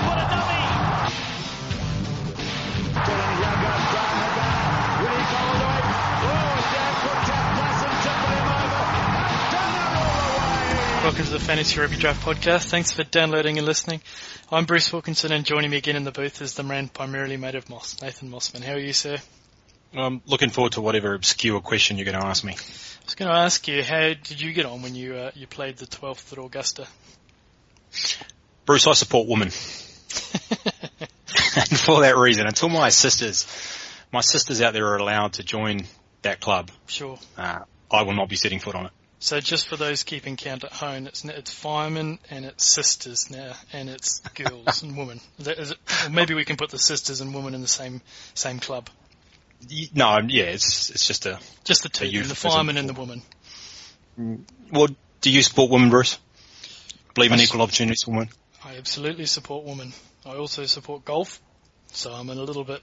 what a dummy! Welcome to the Fantasy Rugby Draft Podcast. Thanks for downloading and listening. I'm Bruce Wilkinson, and joining me again in the booth is the man primarily made of moss, Nathan Mossman. How are you, sir? I'm looking forward to whatever obscure question you're going to ask me. I was going to ask you, how did you get on when you played the 12th at Augusta? Bruce, I support women. And for that reason, until my sisters out there are allowed to join that club, sure, I will not be setting foot on it. So just for those keeping count at home, it's firemen and it's sisters now, and it's girls and women. Is it, or maybe we can put the sisters and women in the same club. No, yeah, it's just the two, the fireman and the woman. Well, do you support women, Bruce? Believe in equal opportunities for women? I absolutely support women. I also support golf, so I'm a little bit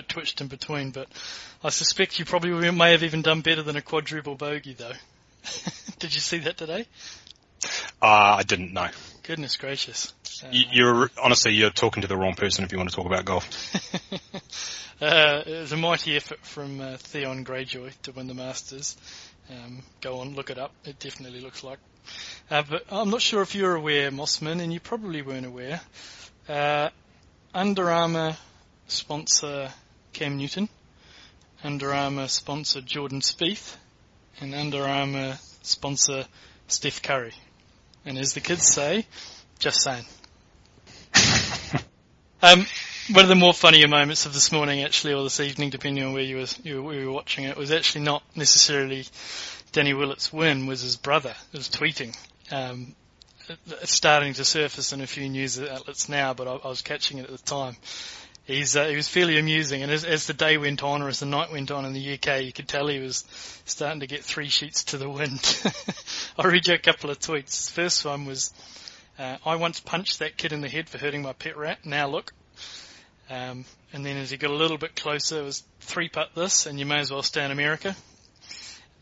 twitched in between. But I suspect you probably may have even done better than a quadruple bogey, though. Did you see that today? I didn't know. Goodness gracious. You're talking to the wrong person if you want to talk about golf. It was a mighty effort from Theon Greyjoy to win the Masters. Go on, look it up. It definitely looks like. But I'm not sure if you're aware, Mossman, and you probably weren't aware. Under Armour sponsor Cam Newton. Under Armour sponsor Jordan Spieth. And Under Armour sponsor Steph Curry. And as the kids say, just saying. One of the more funnier moments of this morning, actually, or this evening, depending on where you were watching it, was actually not necessarily Danny Willetts' win, was his brother. It was tweeting. It's starting to surface in a few news outlets now, but I was catching it at the time. He was fairly amusing, and as the day went on, or as the night went on in the UK, you could tell he was starting to get 3 sheets to the wind. I'll read you a couple of tweets. The first one was, I once punched that kid in the head for hurting my pet rat, now look. And then as he got a little bit closer, it was 3-putt this, and you may as well stay in America.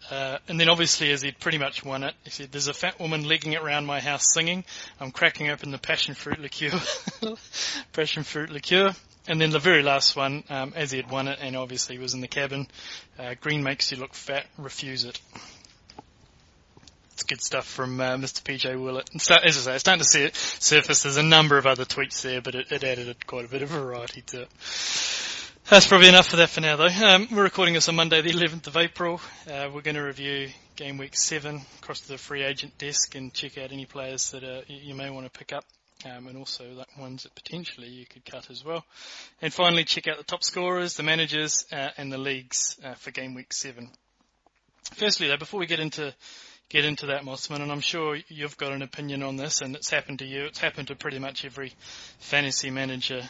And then obviously as he'd pretty much won it, he said, there's a fat woman legging it around my house singing, I'm cracking open the passion fruit liqueur. Passion fruit liqueur. And then the very last one, as he had won it, and obviously was in the cabin, green makes you look fat, refuse it. It's good stuff from Mr. PJ Willett. And as I say, it's starting to see it surface. There's a number of other tweets there, but it added quite a bit of variety to it. That's probably enough for that for now, though. We're recording this on Monday, the 11th of April. We're going to review Gameweek 7 across to the free agent desk and check out any players that you may want to pick up. And also ones that potentially you could cut as well. And finally, check out the top scorers, the managers, and the leagues for Gameweek 7. Firstly, though, before we get into that, Mossman, and I'm sure you've got an opinion on this, and it's happened to you, it's happened to pretty much every fantasy manager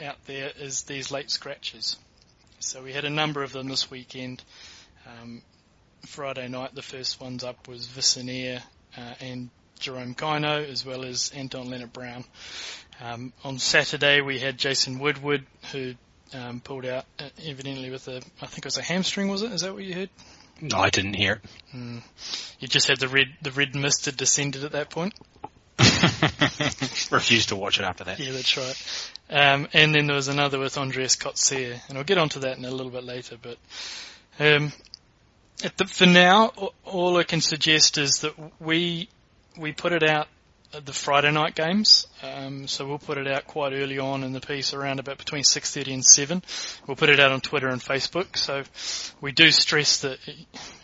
out there, is these late scratches. So we had a number of them this weekend. Friday night, the first ones up was Visanier and Jerome Kaino, as well as Anton Leonard-Brown. On Saturday, we had Jason Woodward, who pulled out evidently with I think it was a hamstring, was it? Is that what you heard? No, I didn't hear it. You just had the red mist had descended at that point? Refused to watch it after that. Yeah, that's right. And then there was another with Andreas Kotzier, and I'll get onto that in a little bit later, but for now, all I can suggest is that we put it out at the Friday night games, so we'll put it out quite early on in the piece, around about between 6:30 and 7. We'll put it out on Twitter and Facebook, so we do stress that,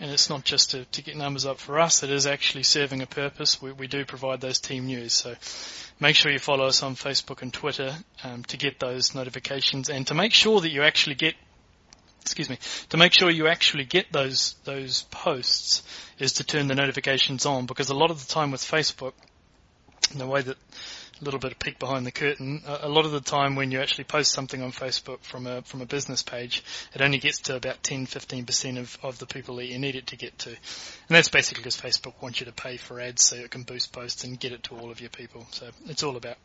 and it's not just to get numbers up for us, it is actually serving a purpose. We do provide those team news, so make sure you follow us on Facebook and Twitter to get those notifications, and to make sure that you actually get those posts is to turn the notifications on, because a lot of the time with Facebook, in the way that, a little bit of peek behind the curtain, a lot of the time when you actually post something on Facebook from a business page, it only gets to about 10-15% of the people that you need it to get to. And that's basically because Facebook wants you to pay for ads so it can boost posts and get it to all of your people. So it's all about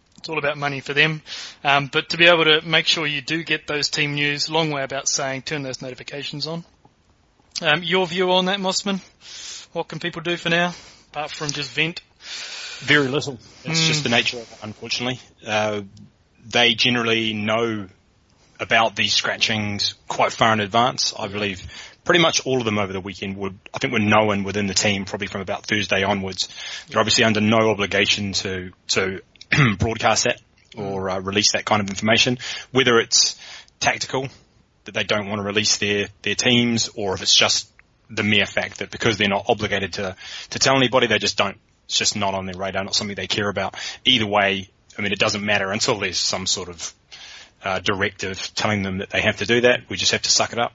money for them. But to be able to make sure you do get those team news, long way about saying turn those notifications on. Your view on that, Mossman? What can people do for now, apart from just vent? Very little. It's just the nature of it, unfortunately. they generally know about these scratchings quite far in advance. I believe pretty much all of them over the weekend were known within the team probably from about Thursday onwards. They're obviously under no obligation to broadcast that or release that kind of information, whether it's tactical, that they don't want to release their teams, or if it's just the mere fact that because they're not obligated to tell anybody, they just don't. It's just not on their radar, not something they care about. Either way, I mean, it doesn't matter until there's some sort of directive telling them that they have to do that. We just have to suck it up.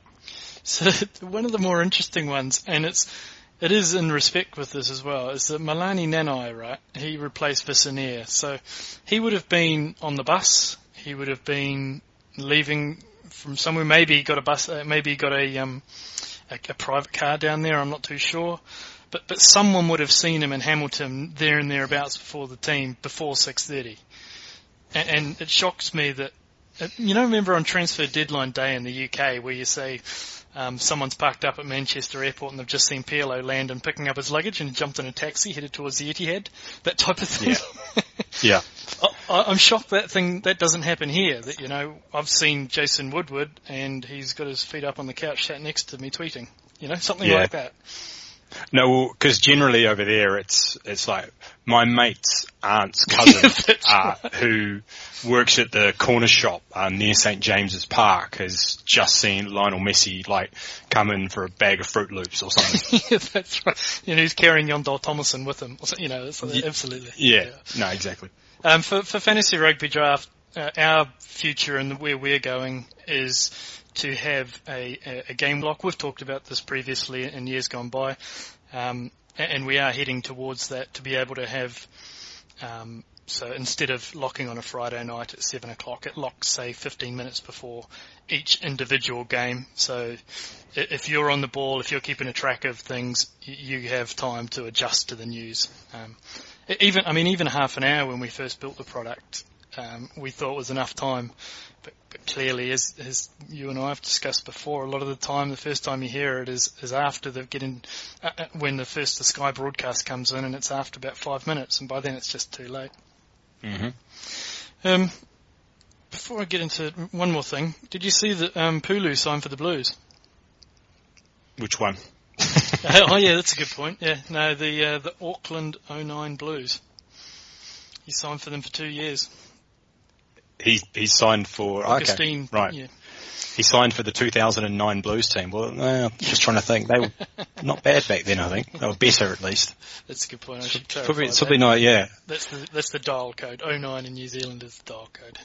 So one of the more interesting ones, and it is in respect with this as well, is that Malani Nanai, right? He replaced Visanier. So he would have been on the bus. He would have been leaving from somewhere. Maybe he got a bus. Maybe he got a private car down there. I'm not too sure. But someone would have seen him in Hamilton there and thereabouts before the team, before 6:30. And it shocks me that, remember on transfer deadline day in the UK where you say someone's parked up at Manchester Airport and they've just seen PLO land and picking up his luggage and jumped in a taxi headed towards the Etihad? That type of thing. Yeah. I'm shocked that doesn't happen here. That, I've seen Jason Woodward and he's got his feet up on the couch sat next to me tweeting. Something like that. No, because generally over there it's like my mate's aunt's cousin who works at the corner shop near St James's Park has just seen Lionel Messi come in for a bag of Fruit Loops or something. Yeah, that's right. He's carrying Yondell Thomason with him. Absolutely. Yeah. No, exactly. For fantasy rugby draft, our future and where we're going is to have a game block. We've talked about this previously in years gone by, and we are heading towards that to be able to have, so instead of locking on a Friday night at 7 o'clock, it locks, say, 15 minutes before each individual game. So if you're on the ball, if you're keeping a track of things, you have time to adjust to the news. Even half an hour when we first built the product, we thought was enough time. But clearly, as you and I have discussed before, a lot of the time, the first time you hear it is after they've when the Sky broadcast comes in, and it's after about 5 minutes, and by then it's just too late. Mm-hmm. Before I get into one more thing, did you see that Pulu signed for the Blues? Which one? Oh yeah, that's a good point. Yeah, no, the Auckland 09 Blues. He signed for them for 2 years. He signed for Augustine, okay, right. Yeah. He signed for the 2009 Blues team. Well, just trying to think. They were not bad back then. I think they were better at least. That's a good point. I should clarify It's probably not. Yeah. That's the dial code. 09 in New Zealand is the dial code.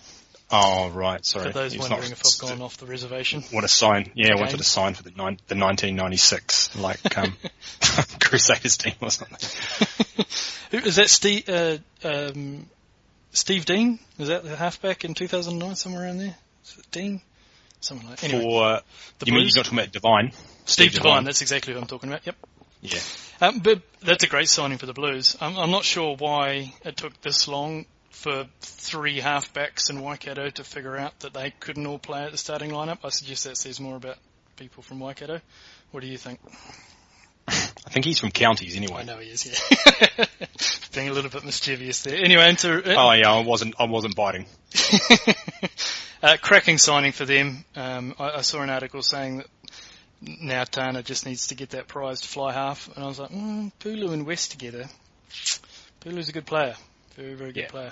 Oh right, sorry. For those wondering if I've gone off the reservation. Want to sign? Yeah, I wanted to sign for the 1996 Crusaders team or something. Is that Steve Dean? Was that the halfback in 2009, somewhere around there? Is it Dean? Something like that. Anyway, you're not talking about Devine? Steve Devine, that's exactly what I'm talking about, yep. Yeah. But that's a great signing for the Blues. I'm not sure why it took this long for 3 halfbacks in Waikato to figure out that they couldn't all play at the starting lineup. I suggest that says more about people from Waikato. What do you think? I think he's from counties anyway. I know he is, yeah. Being a little bit mischievous there. Anyway, I wasn't biting. Cracking signing for them. I saw an article saying that now Tana just needs to get that prized fly half, and I was like, Pulu and West together. Pulu's a good player. Very, very good player.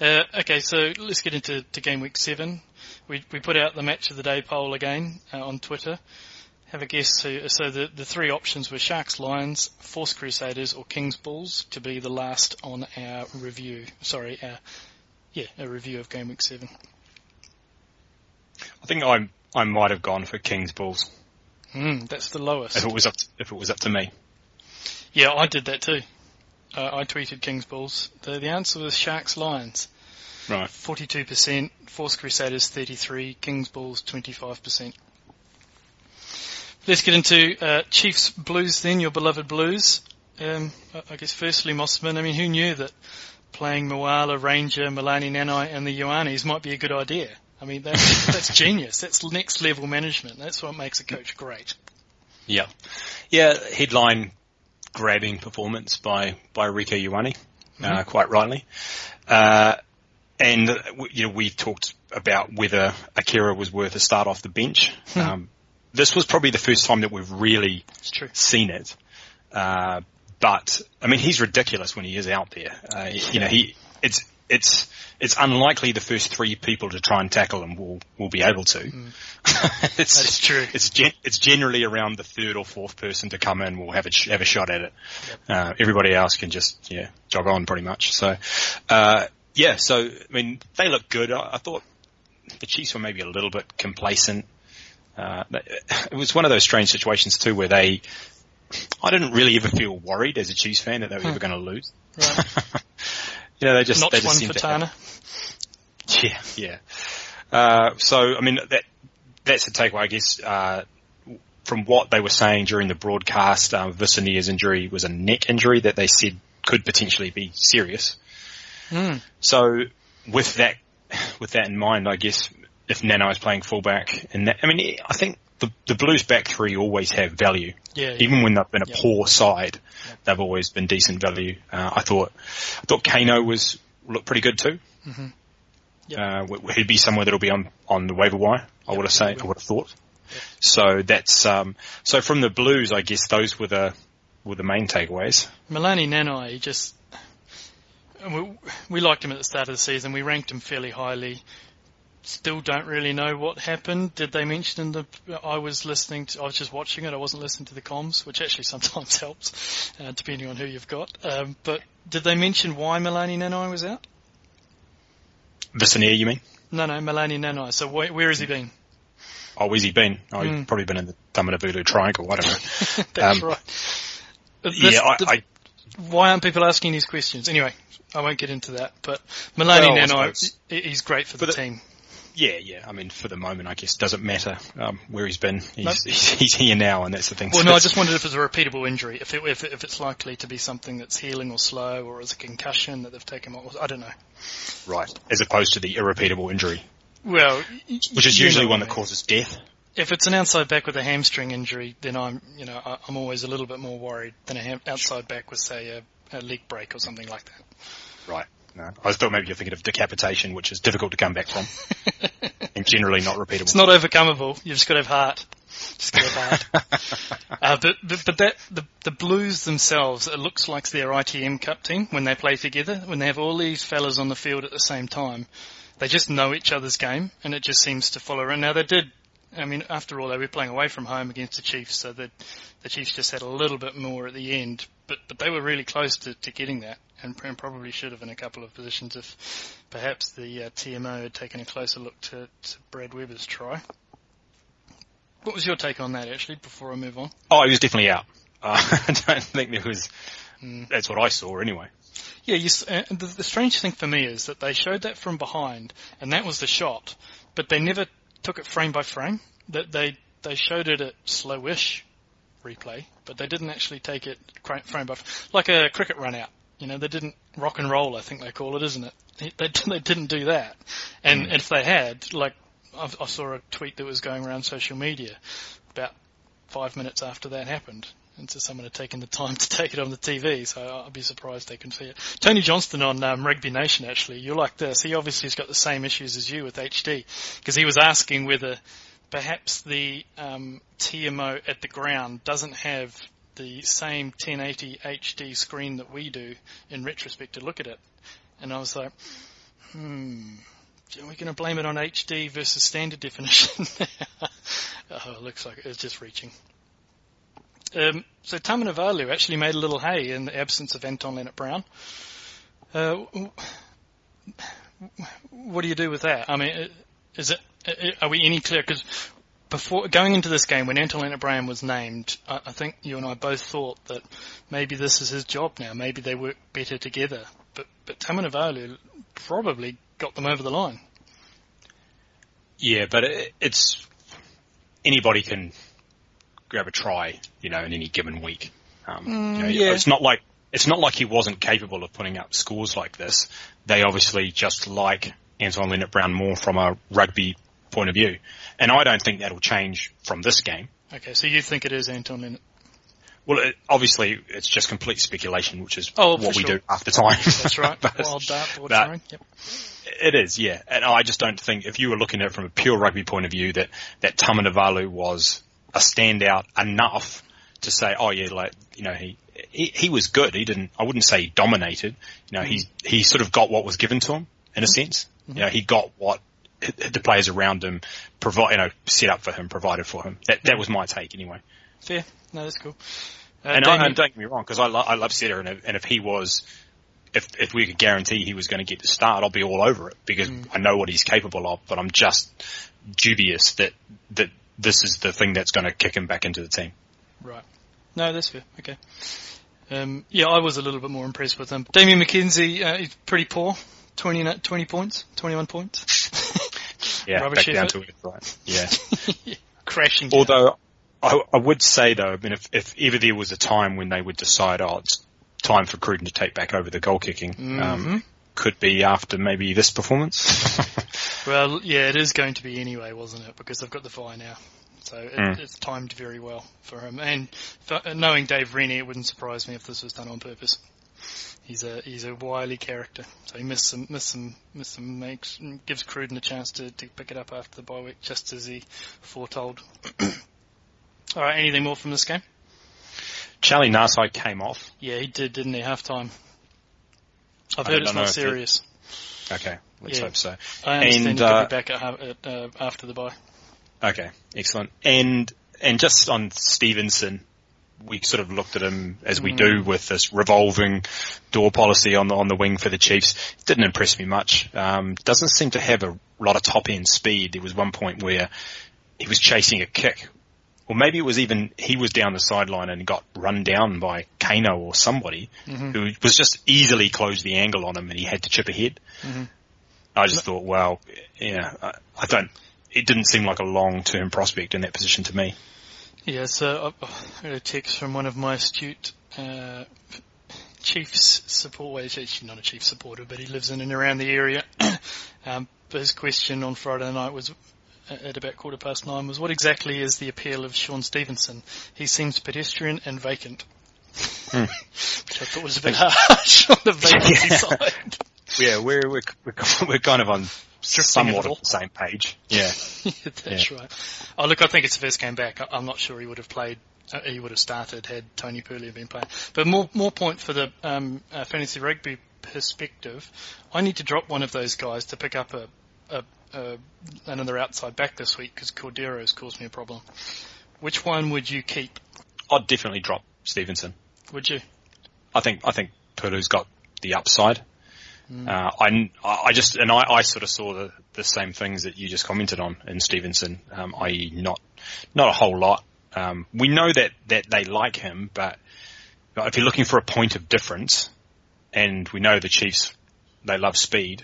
Okay, so let's get into Game Week 7. We put out the Match of the Day poll again on Twitter. Have a guess. So the 3 options were Sharks, Lions, Force Crusaders, or Kings Bulls to be the last on our review. Sorry, a review of Game Week 7. I think I might have gone for Kings Bulls. That's the lowest. If it was up to me. Yeah, I did that too. I tweeted Kings Bulls. The answer was Sharks, Lions. Right. 42%, Force Crusaders 33%, Kings Bulls 25%. Let's get into Chiefs Blues then, your beloved Blues. I guess firstly, Mossman, who knew that playing Moala, Ranger, Malani Nanai and the Ioannis might be a good idea? That's genius. That's next level management. That's what makes a coach great. Yeah. Yeah, headline grabbing performance by Rieko Ioane, quite rightly. And And we've talked about whether Akira was worth a start off the bench. This was probably the first time that we've really seen it. But I mean, he's ridiculous when he is out there. It's unlikely the first three people to try and tackle him will be able to. That's true. It's generally around the third or fourth person to come in will have a shot at it. Yep. Everybody else can just jog on pretty much. So so I mean they look good. I thought the Chiefs were maybe a little bit complacent. It was one of those strange situations too where I didn't really ever feel worried as a Chiefs fan that they were ever going to lose. Right. They just not they just one seem for to Tana. So I mean that's the takeaway, I guess. From what they were saying during the broadcast, Visania's injury was a neck injury that they said could potentially be serious. So with that in mind, I guess if Nano is playing fullback, I think the Blues back three always have value. Even when they've been a poor side, they've always been decent value. I thought Kano looked pretty good too. Mm-hmm. He'd be somewhere that'll be on the waiver wire. I would have thought. Yep. So that's so from the Blues, I guess those were the main takeaways. Milani Nanai, we liked him at the start of the season. We ranked him fairly highly. Still don't really know what happened. Did they mention I was just watching it. I wasn't listening to the comms, which actually sometimes helps, depending on who you've got. But did they mention why Milani Nanai was out? Visania, you mean? No, Milani Nanai. So where has he been? Oh, where's he been? Oh, he's probably been in the Tamanabulu Triangle. I don't know. That's right. Why aren't people asking these questions? Anyway, I won't get into that. But Milani Nanai, he's great for the team. Yeah. I mean, for the moment, I guess it doesn't matter where he's been. He's here now, and that's the thing. Well, no, I just wondered if it's a repeatable injury, if it's likely to be something that's healing or slow, or is a concussion that they've taken off. I don't know. Right, as opposed to the irrepeatable injury. Well, which is usually one that causes death. If it's an outside back with a hamstring injury, then I'm always a little bit more worried than an outside back with, say, a leg break or something like that. Right. No, I thought maybe you're thinking of decapitation, which is difficult to come back from, and generally not repeatable. It's not overcomeable. You've just got to have heart. But the Blues themselves, it looks like their ITM Cup team when they play together. When they have all these fellas on the field at the same time, they just know each other's game, and it just seems to follow. And now they did. I mean, after all, they were playing away from home against the Chiefs, so the Chiefs just had a little bit more at the end. But they were really close to getting that, and probably should have in a couple of positions if perhaps the TMO had taken a closer look to Brad Weber's try. What was your take on that, actually, before I move on? Oh, he was definitely out. I don't think there was... That's what I saw, anyway. Yeah, the strange thing for me is that they showed that from behind, and that was the shot, but they never took it frame by frame. That they showed it at slowish replay, but they didn't actually take it frame by frame, like a cricket run out. They didn't rock and roll, I think they call it, isn't it? They didn't do that. And if they had, like, I saw a tweet that was going around social media about 5 minutes after that happened, and so someone had taken the time to take it on the TV, so I'd be surprised they can see it. Tony Johnston on Rugby Nation, actually, you like this. He obviously has got the same issues as you with HD, because he was asking whether perhaps the TMO at the ground doesn't have the same 1080 HD screen that we do in retrospect to look at it. And I was like, are we going to blame it on HD versus standard definition? It looks like it's just reaching. So Tamanavalu actually made a little hay in the absence of Anton Leonard-Brown. What do you do with that? I mean, are we any clearer? Because before going into this game, when Anton Leonard-Brown was named, I think you and I both thought that maybe this is his job now. Maybe they work better together. But Tamanavalu probably got them over the line. Yeah, but it's anybody can grab a try, in any given week. It's not like he wasn't capable of putting up scores like this. They obviously just like Anton Leonard-Brown more from a rugby point of view, and I don't think that'll change from this game. Okay, so you think it is Anton Leonard? Well, obviously, it's just complete speculation, which is what we do half the time. That's right. Wild dartboard throwing. Yep. It is, yeah. And I just don't think, if you were looking at it from a pure rugby point of view, that Tamanavalu was a standout enough to say, oh yeah, like, you know, he was good. I wouldn't say he dominated. You know, he sort of got what was given to him, in a sense. Mm-hmm. You know, he got what the players around him set up for him, provided for him. That was my take anyway. Fair. No, that's cool. And don't get me wrong, because I love Setter, and if he was, if we could guarantee he was going to get the start, I'll be all over it, because I know what he's capable of, but I'm just dubious that this is the thing that's going to kick him back into the team. Right. No, that's fair. Okay. I was a little bit more impressed with him. Damien McKenzie, he's pretty poor. 20 points, 21 points. Yeah, rubbish back effort. down to it, right. Yeah. Crashing down. Although, I would say though, I mean, if ever there was a time when they would decide, it's time for Cruden to take back over the goal kicking, could be after maybe this performance. Well, yeah, it is going to be anyway, wasn't it? Because they've got the bye now. So it's timed very well for him. And knowing Dave Rennie, it wouldn't surprise me if this was done on purpose. He's a wily character. So he gives Cruden a chance to pick it up after the bye week, just as he foretold. All right, anything more from this game? Charlie Narside came off. Yeah, he did, didn't he? Half time. I've heard it's not serious. Okay, let's hope so. I understand he'll be back after the bye. Okay, excellent. And just on Stevenson, we sort of looked at him as we do with this revolving door policy on the wing for the Chiefs. Didn't impress me much. Doesn't seem to have a lot of top end speed. There was one point where he was chasing a kick. Or maybe it was even he was down the sideline and got run down by Kano or somebody who was just easily closed the angle on him and he had to chip ahead. Mm-hmm. I just thought, well, yeah, it didn't seem like a long-term prospect in that position to me. Yeah, so I got a text from one of my astute Chiefs support. Well, he's actually not a Chiefs supporter, but he lives in and around the area. But his question on Friday night was, at about 9:15, was what exactly is the appeal of Sean Stevenson? He seems pedestrian and vacant. Which I thought was a bit harsh on the vacancy side. Yeah, we're kind of on somewhat on the same page. Yeah. That's right. Oh, look, I think it's the first game back. I'm not sure he would have played. He would have started had Tony Purley been playing. But more point for the fantasy rugby perspective. I need to drop one of those guys to pick up another outside back this week because Cordero's caused me a problem. Which one would you keep? I'd definitely drop Stevenson. Would you? I think Purley's got the upside. I sort of saw the same things that you just commented on in Stevenson, i.e. not a whole lot. We know that they like him, but if you're looking for a point of difference, and we know the Chiefs, they love speed,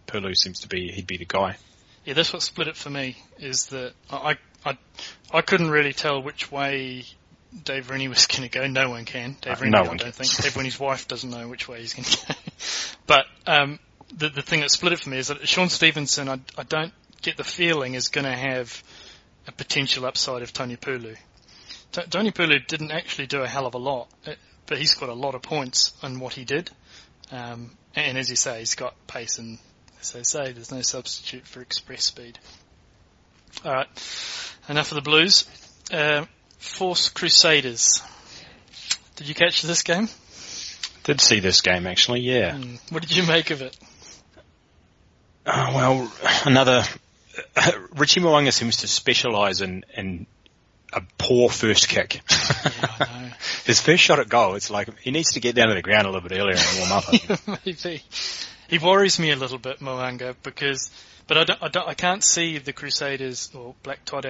Purley seems to be, he'd be the guy. Yeah, that's what split it for me, is that I couldn't really tell which way Dave Rennie was going to go. No one can. Dave Rennie, I don't think. Dave Rennie's wife doesn't know which way he's going to go. But the thing that split it for me is that Sean Stevenson, I don't get the feeling, is going to have a potential upside of Tony Pulu. Tony Pulu didn't actually do a hell of a lot, but he's got a lot of points on what he did. And as you say, he's got pace, and as they say, there's no substitute for express speed. All right, enough of the Blues. Force Crusaders. Did you catch this game? Did see this game, actually, yeah. What did you make of it? Well, another... Richie Mo'unga seems to specialise in a poor first kick. Yeah, I know. His first shot at goal, it's like he needs to get down to the ground a little bit earlier and warm up. Maybe. He worries me a little bit, Mo'unga, but I can't see the Crusaders or Black Todd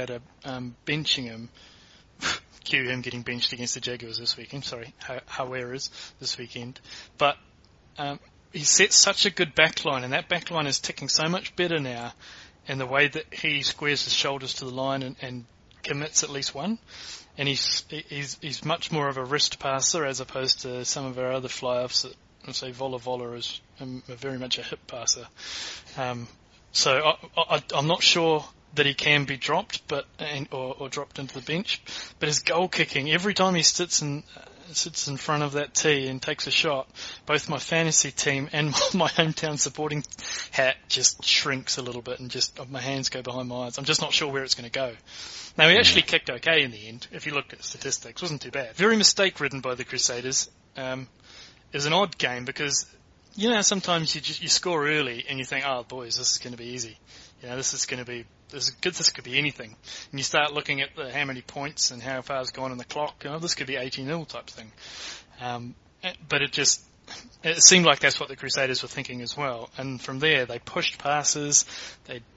benching him. Cue him getting benched against the Jaguars this weekend. Sorry, Haweras this weekend. But he sets such a good backline, and that backline is ticking so much better now. And the way that he squares his shoulders to the line and commits at least one, and he's much more of a wrist passer as opposed to some of our other fly-offs that, let's say, Vola is very much a hip passer. So I'm not sure that he can be dropped, or dropped into the bench. But his goal kicking, every time he sits in front of that tee and takes a shot, both my fantasy team and my hometown supporting hat just shrinks a little bit, and just my hands go behind my eyes. I'm just not sure where it's going to go. Now, he actually kicked okay in the end. If you looked at the statistics, wasn't too bad. Very mistake-ridden by the Crusaders. It was an odd game because, sometimes you score early and you think, oh, boys, this is going to be easy. This could be anything. And you start looking at how many points and how far it's gone on the clock. This could be 80-0 type thing. But it seemed like that's what the Crusaders were thinking as well. And from there, they pushed passes.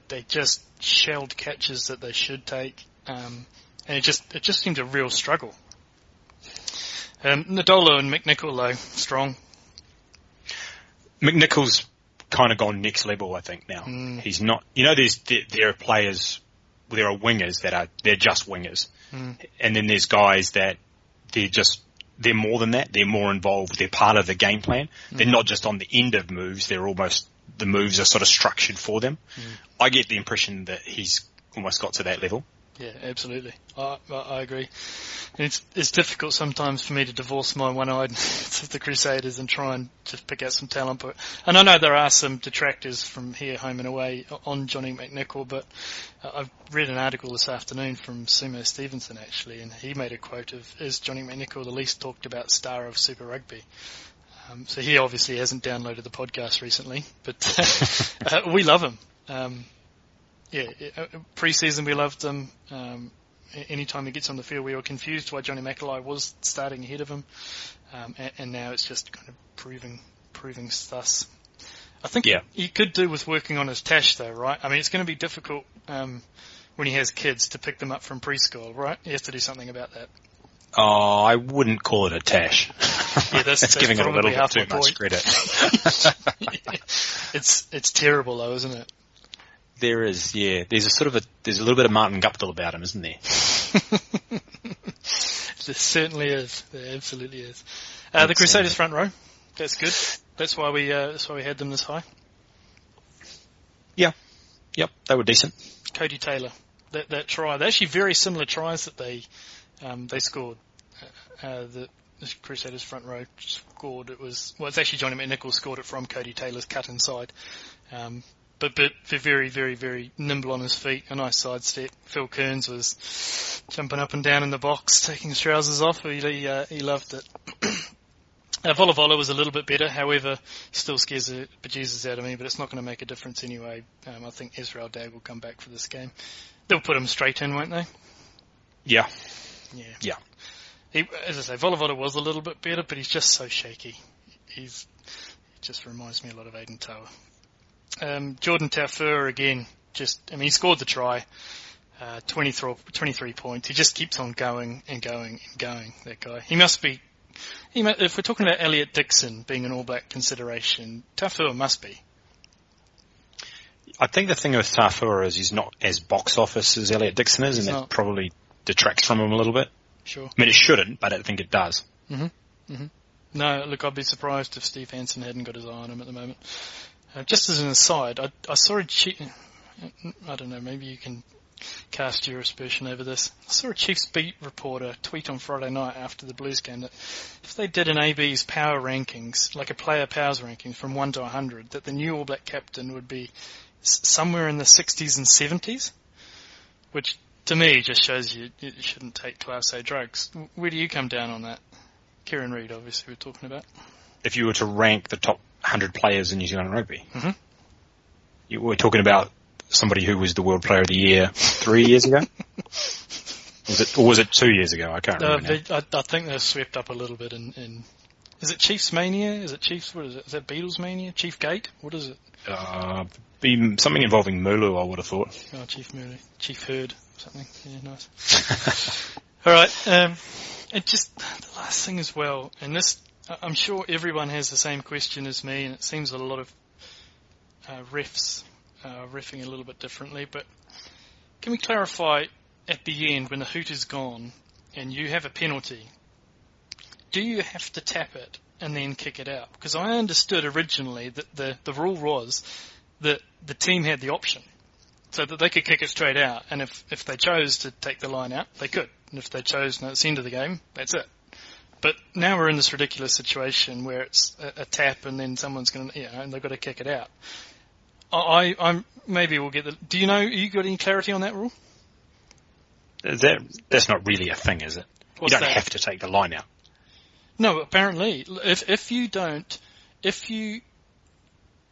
They just shelled catches that they should take. And it just seemed a real struggle. Nadolo and McNichol, though, strong. McNichol's kind of gone next level, I think, now. He's not, there are players, there are wingers they're just wingers. And then there's guys that they're more than that. They're more involved. They're part of the game plan. They're not just on the end of moves. The moves are sort of structured for them. I get the impression that he's almost got to that level. Yeah, absolutely. I agree. And it's difficult sometimes for me to divorce my one-eyed of the Crusaders and try and just pick out some talent. And I know there are some detractors from here, home and away, on Johnny McNichol, but I've read an article this afternoon from Sumo Stevenson, actually, and he made a quote of, is Johnny McNichol the least talked about star of Super Rugby? So he obviously hasn't downloaded the podcast recently, but we love him. Pre-season we loved him. Anytime he gets on the field, we were confused why Johnny McAulay was starting ahead of him, and now it's just kind of proving sus. I think he could do with working on his tash, though, right? I mean, it's going to be difficult when he has kids to pick them up from preschool, right? He has to do something about that. Oh, I wouldn't call it a tash. Yeah, that's giving it a little bit too much credit. It's terrible, though, isn't it? There is, yeah. There's a little bit of Martin Guptill about him, isn't there? There certainly is. There absolutely is. The Crusaders front row. That's good. That's why we had them this high. Yeah. Yep. They were decent. Cody Taylor. That try. They're actually very similar tries that they scored. The Crusaders front row scored. It's actually Johnny McNichol scored it from Cody Taylor's cut inside. But very, very, very nimble on his feet. A nice sidestep. Phil Kearns was jumping up and down in the box, taking his trousers off. He loved it. Volavola was a little bit better, however, still scares the bejesus out of me, but it's not going to make a difference anyway. I think Israel Dag will come back for this game. They'll put him straight in, won't they? Yeah. Yeah. As I say, Volavola was a little bit better, but he's just so shaky. He just reminds me a lot of Aiden Tower. Jordan Taufua again, he scored the try, 23 points. He just keeps on going and going and going, that guy. If we're talking about Elliot Dixon being an All Black consideration, Taufua must be. I think the thing with Taufua is he's not as box office as Elliot Dixon is, and that probably detracts from him a little bit. Sure. I mean, it shouldn't, but I think it does. No, look, I'd be surprised if Steve Hansen hadn't got his eye on him at the moment. Just as an aside, I saw I don't know, maybe you can cast your aspersion over this. I saw a Chiefs beat reporter tweet on Friday night after the Blues game that if they did an AB's power rankings, like a player powers rankings from 1 to 100, that the new All Black captain would be somewhere in the 60s and 70s, which to me just shows you shouldn't take Class A drugs. Where do you come down on that? Kieran Reid, obviously, we're talking about. If you were to rank the top 100 players in New Zealand rugby, you were talking about somebody who was the World Player of the Year 3 years ago? was it 2 years ago? I can't remember now. I think they're swept up a little bit in is it Chiefs Mania? Is it Chiefs, what is it? Is that Beatles Mania? Chief Gate? What is it? Be something involving Mulu, I would have thought. Oh, Chief Mulu. Chief Herd, something. Yeah, nice. All right. It just, the last thing as well, and this, I'm sure everyone has the same question as me, and it seems a lot of refs reffing a little bit differently, but can we clarify at the end when the hoot is gone and you have a penalty, do you have to tap it and then kick it out? Because I understood originally that the rule was that the team had the option. so that they could kick it straight out. And if they chose to take the line out, they could. And if they chose, no, it's the end of the game, that's it. But now we're in this ridiculous situation where it's a tap and then someone's going to, and they've got to kick it out. I'm maybe we'll get the. Do you know? You got any clarity on that rule? That's not really a thing, is it? What's you don't that? have to take the line out. No, apparently, if you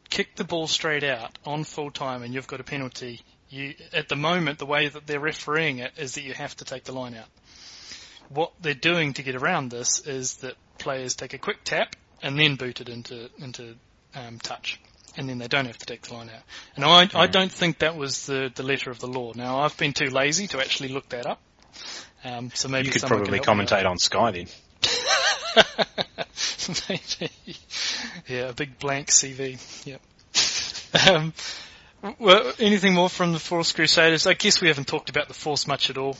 kick the ball straight out on full time and you've got a penalty, at the moment the way that they're refereeing it is that you have to take the line out. What they're doing to get around this is that players take a quick tap and then boot it into touch, and then they don't have to take the line out. And I don't think that was the letter of the law. Now, I've been too lazy to actually look that up, so maybe you could someone probably can commentate on Sky then. Maybe. Yeah, a big blank CV. Yep. Well, anything more from the Force Crusaders? I guess we haven't talked about the Force much at all.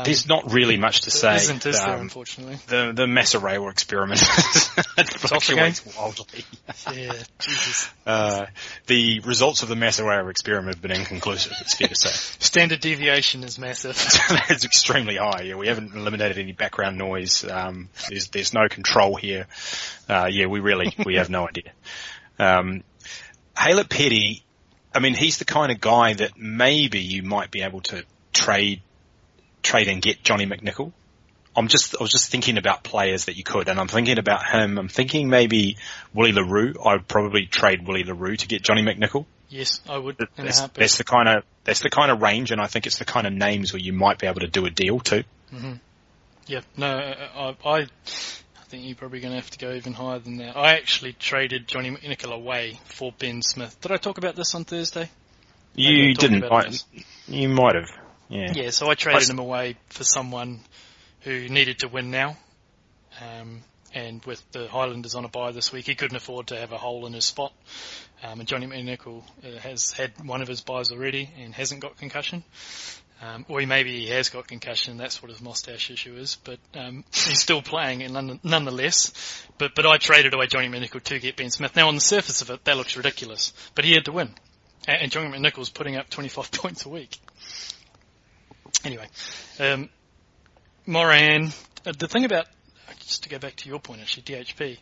There's not really much to say. Is there, unfortunately? The Massarewa experiment fluctuates wildly. Yeah, Jesus. The results of the Massarewa experiment have been inconclusive, it's fair to say. Standard deviation is massive. It's extremely high. Yeah, we haven't eliminated any background noise. There's no control here. We have no idea. Haylett Petty, I mean, he's the kind of guy that maybe you might be able to trade and get Johnny McNichol. I was just thinking about players that you could, and I'm thinking about him. I'm thinking maybe Willie LaRue. I'd probably trade Willie LaRue to get Johnny McNichol. Yes, I would. That's the kind of range, and I think it's the kind of names where you might be able to do a deal too. Mm-hmm. Yeah, no, I think you're probably going to have to go even higher than that. I actually traded Johnny McNichol away for Ben Smith. Did I talk about this on Thursday? You didn't. You might have. Yeah, so I traded him away for someone who needed to win now. And with the Highlanders on a bye this week, he couldn't afford to have a hole in his spot. And Johnny McNichol has had one of his byes already and hasn't got concussion. Or maybe he has got concussion, that's what his mustache issue is. But he's still playing and nonetheless. But I traded away Johnny McNichol to get Ben Smith. Now, on the surface of it, that looks ridiculous. But he had to win. And Johnny McNichol's putting up 25 points a week. Anyway, Moran, the thing about, just to go back to your point actually, DHP,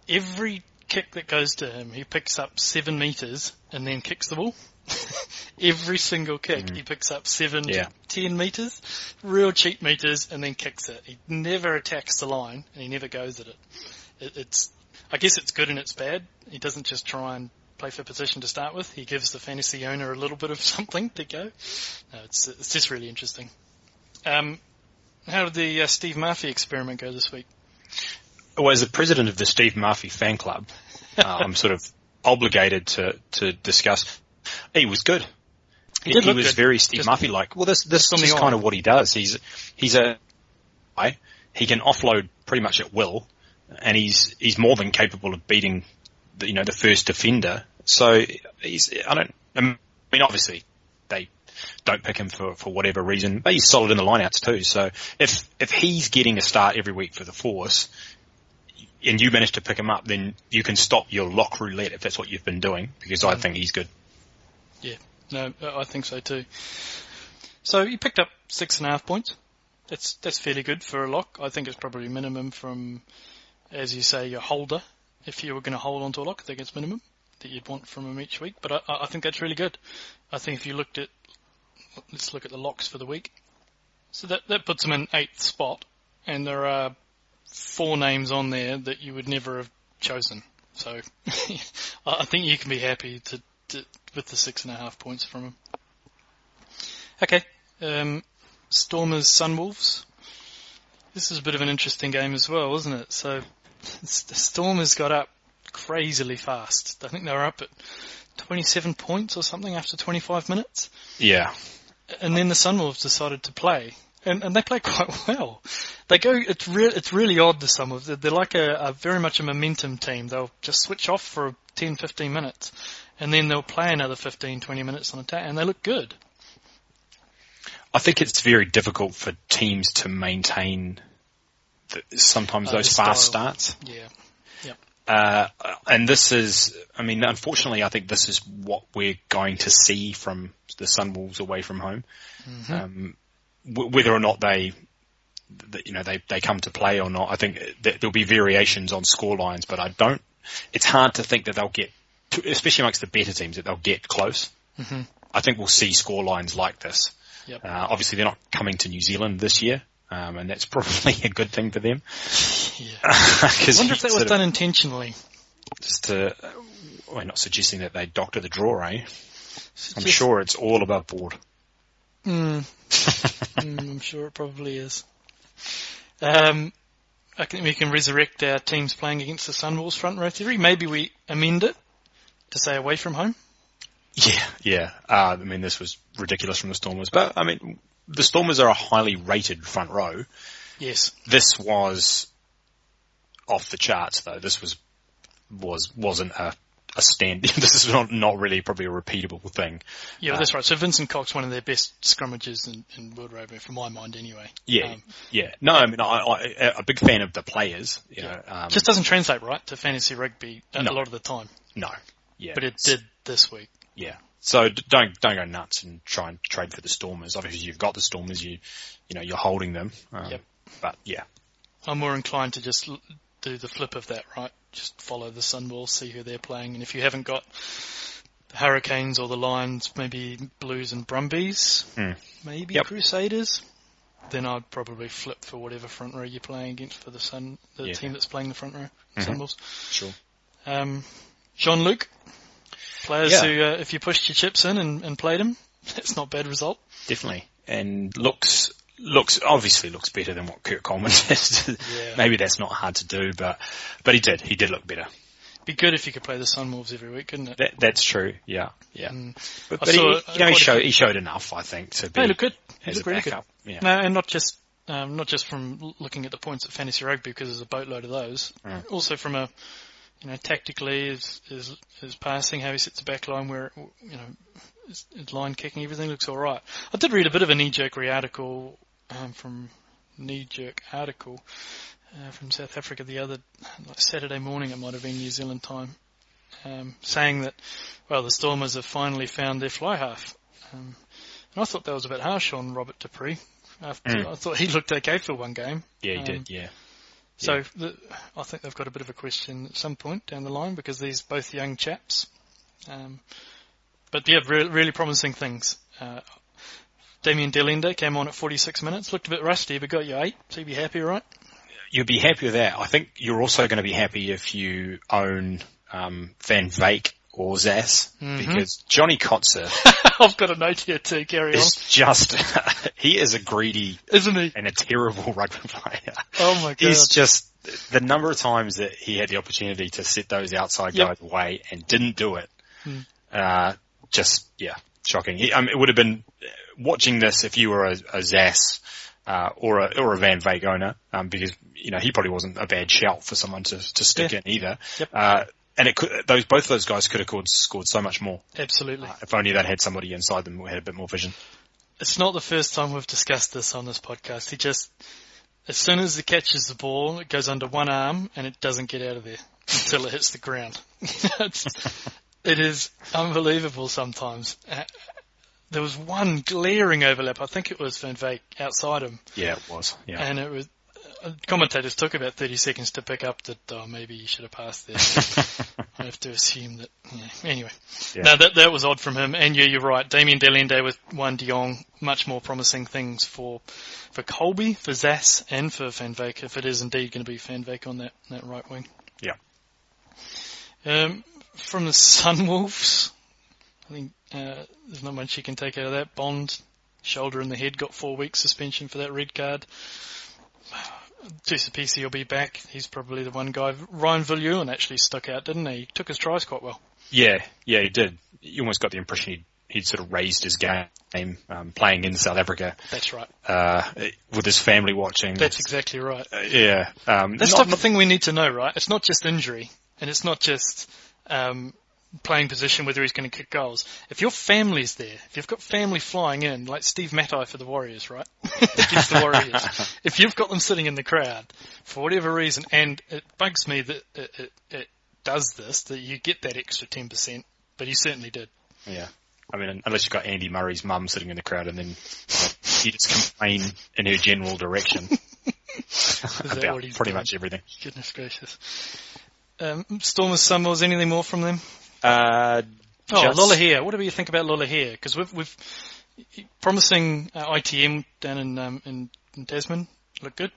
every kick that goes to him, he picks up 7 metres and then kicks the ball. Every single kick, he picks up 7 to 10 metres, real cheap metres, and then kicks it. He never attacks the line, and he never goes at it. I guess it's good and it's bad. He doesn't just try and play for position to start with. He gives the fantasy owner a little bit of something to go. No, it's just really interesting. How did the Steve Murphy experiment go this week? Well, as the president of the Steve Murphy fan club, I'm sort of obligated to discuss. He was good. He was good. Very Steve Murphy-like. Well, this is kind of what he does. He can offload pretty much at will, and he's more than capable of beating the first defender. So obviously they don't pick him for whatever reason, but he's solid in the lineouts too. So if he's getting a start every week for the Force, and you manage to pick him up, then you can stop your lock roulette if that's what you've been doing, because I think he's good. Yeah, no, I think so too. So you picked up 6.5 points. That's fairly good for a lock. I think it's probably minimum from, as you say, your holder. If you were going to hold onto a lock, I think it's minimum that you'd want from him each week. But I think that's really good. I think if you let's look at the locks for the week. So that puts him in 8th spot, and there are 4 names on there that you would never have chosen. So I think you can be happy with the 6.5 points from him. Okay, Stormers Sunwolves. This is a bit of an interesting game as well, isn't it? So the Stormers got up crazily fast. I think they were up at 27 points or something after 25 minutes. Yeah. And then the Sunwolves decided to play. And they play quite well. They go. It's really odd. The Sunwolves. They're like a very much a momentum team. They'll just switch off for 10, 15 minutes, and then they'll play another 15, 20 minutes on attack, and they look good. I think it's very difficult for teams to maintain sometimes those fast starts. Yeah. And this is, unfortunately, I think this is what we're going to see from the Sunwolves away from home. Mm-hmm. Whether or not they come to play or not, I think there'll be variations on score lines, but it's hard to think that they'll get, especially amongst the better teams, that they'll get close. Mm-hmm. I think we'll see score lines like this. Yep. Obviously, they're not coming to New Zealand this year, and that's probably a good thing for them. Yeah. I wonder if that was done intentionally. We're not suggesting that they doctor the draw, eh? I'm sure it's all above board. I'm sure it probably is. I think we can resurrect our teams playing against the Sunwolves front row theory. Maybe we amend it to say away from home. Yeah. This was ridiculous from the Stormers, but the Stormers are a highly rated front row. Yes. This was off the charts, though. This wasn't a stand. This is not really probably a repeatable thing. Yeah, that's right. So Vincent Cox, one of their best scrummages in World Rugby, from my mind, anyway. Yeah. No, I'm a big fan of the players. You know, just doesn't translate right to fantasy rugby a lot of the time. No. Yeah. But it did this week. Yeah. So don't go nuts and try and trade for the Stormers. Obviously, you've got the Stormers. You're holding them. Yep. But yeah, I'm more inclined to just do the flip of that, right? Just follow the Sunwolves, see who they're playing, and if you haven't got the Hurricanes or the Lions, maybe Blues and Brumbies, maybe Crusaders, then I'd probably flip for whatever front row you're playing against for the team that's playing the front row, Sunwolves. Sure. Jean-Luc, players who, if you pushed your chips in and played them, that's not a bad result. Definitely, and looks better than what Kurt Coleman did. Yeah. Maybe that's not hard to do, but he did look better. Be good if you could play the Sunwolves every week, couldn't it? That's true. Yeah. But he showed enough, I think, to be. They look good. As look a really backup. good. Yeah. No, and not just from looking at the points at fantasy rugby, because there's a boatload of those. Also from a, tactically, his passing, how he sets the back line, where his line kicking, everything looks all right. I did read a bit of a knee-jerk article from South Africa the other Saturday morning. It might have been New Zealand time, saying that the Stormers have finally found their fly half, and I thought that was a bit harsh on Robert Dupree. I thought he looked okay for one game. Yeah, he did. Yeah. So I think they've got a bit of a question at some point down the line, because these both young chaps. But yeah, really promising things. Damien Delende came on at 46 minutes, looked a bit rusty, but got you 8, so you'd be happy, right? You'd be happy with that. I think you're also going to be happy if you own Van Veek or Zas, because Johnny Kotzer... I've got a note here too, carry on. He is a greedy... Isn't he? And a terrible rugby player. Oh my God. He's just... The number of times that he had the opportunity to set those outside guys away and didn't do it, shocking. It would have been... Watching this, if you were a Zas or a Van Veek owner, because he probably wasn't a bad shout for someone to stick in either. Yep. And both of those guys could have scored so much more. Absolutely. If only they'd had somebody inside them who had a bit more vision. It's not the first time we've discussed this on this podcast. He just, as soon as he catches the ball, it goes under one arm and it doesn't get out of there until it hits the ground. It is unbelievable sometimes. There was one glaring overlap. I think it was Van Veek outside him. Yeah, it was. Yeah. And it was, commentators took about 30 seconds to pick up that, maybe you should have passed there. I have to assume that, anyway. Yeah. No, that was odd from him. And you're right. Damien Delende with Juan de Jong, much more promising things for Colby, for Zas, and for Van Veek, if it is indeed going to be Van Veek on that right wing. Yeah. From the Sunwolves, I think there's not much you can take out of that. Bond, shoulder in the head, got 4 weeks suspension for that red card. Tusapisi will be back. He's probably the one guy. Ryan Viljoen actually stuck out, didn't he? He took his tries quite well. Yeah, he did. You almost got the impression he'd sort of raised his game playing in South Africa. That's right. With his family watching. That's exactly right. Yeah. That's the thing we need to know, right? It's not just injury, and it's not just playing position, whether he's going to kick goals. If your family's there, if you've got family flying in, like Steve Matai for the Warriors, right? Against the Warriors. If you've got them sitting in the crowd, for whatever reason, and it bugs me that does this, that you get that extra 10%, but he certainly did. Yeah. I mean, unless you've got Andy Murray's mum sitting in the crowd and then you just complain in her general direction about pretty much everything. Goodness gracious. Stormers, Sunwolves, anything more from them? Lolohea. What do you think about Lolohea? Because we've promising ITM down in Tasman. Look good.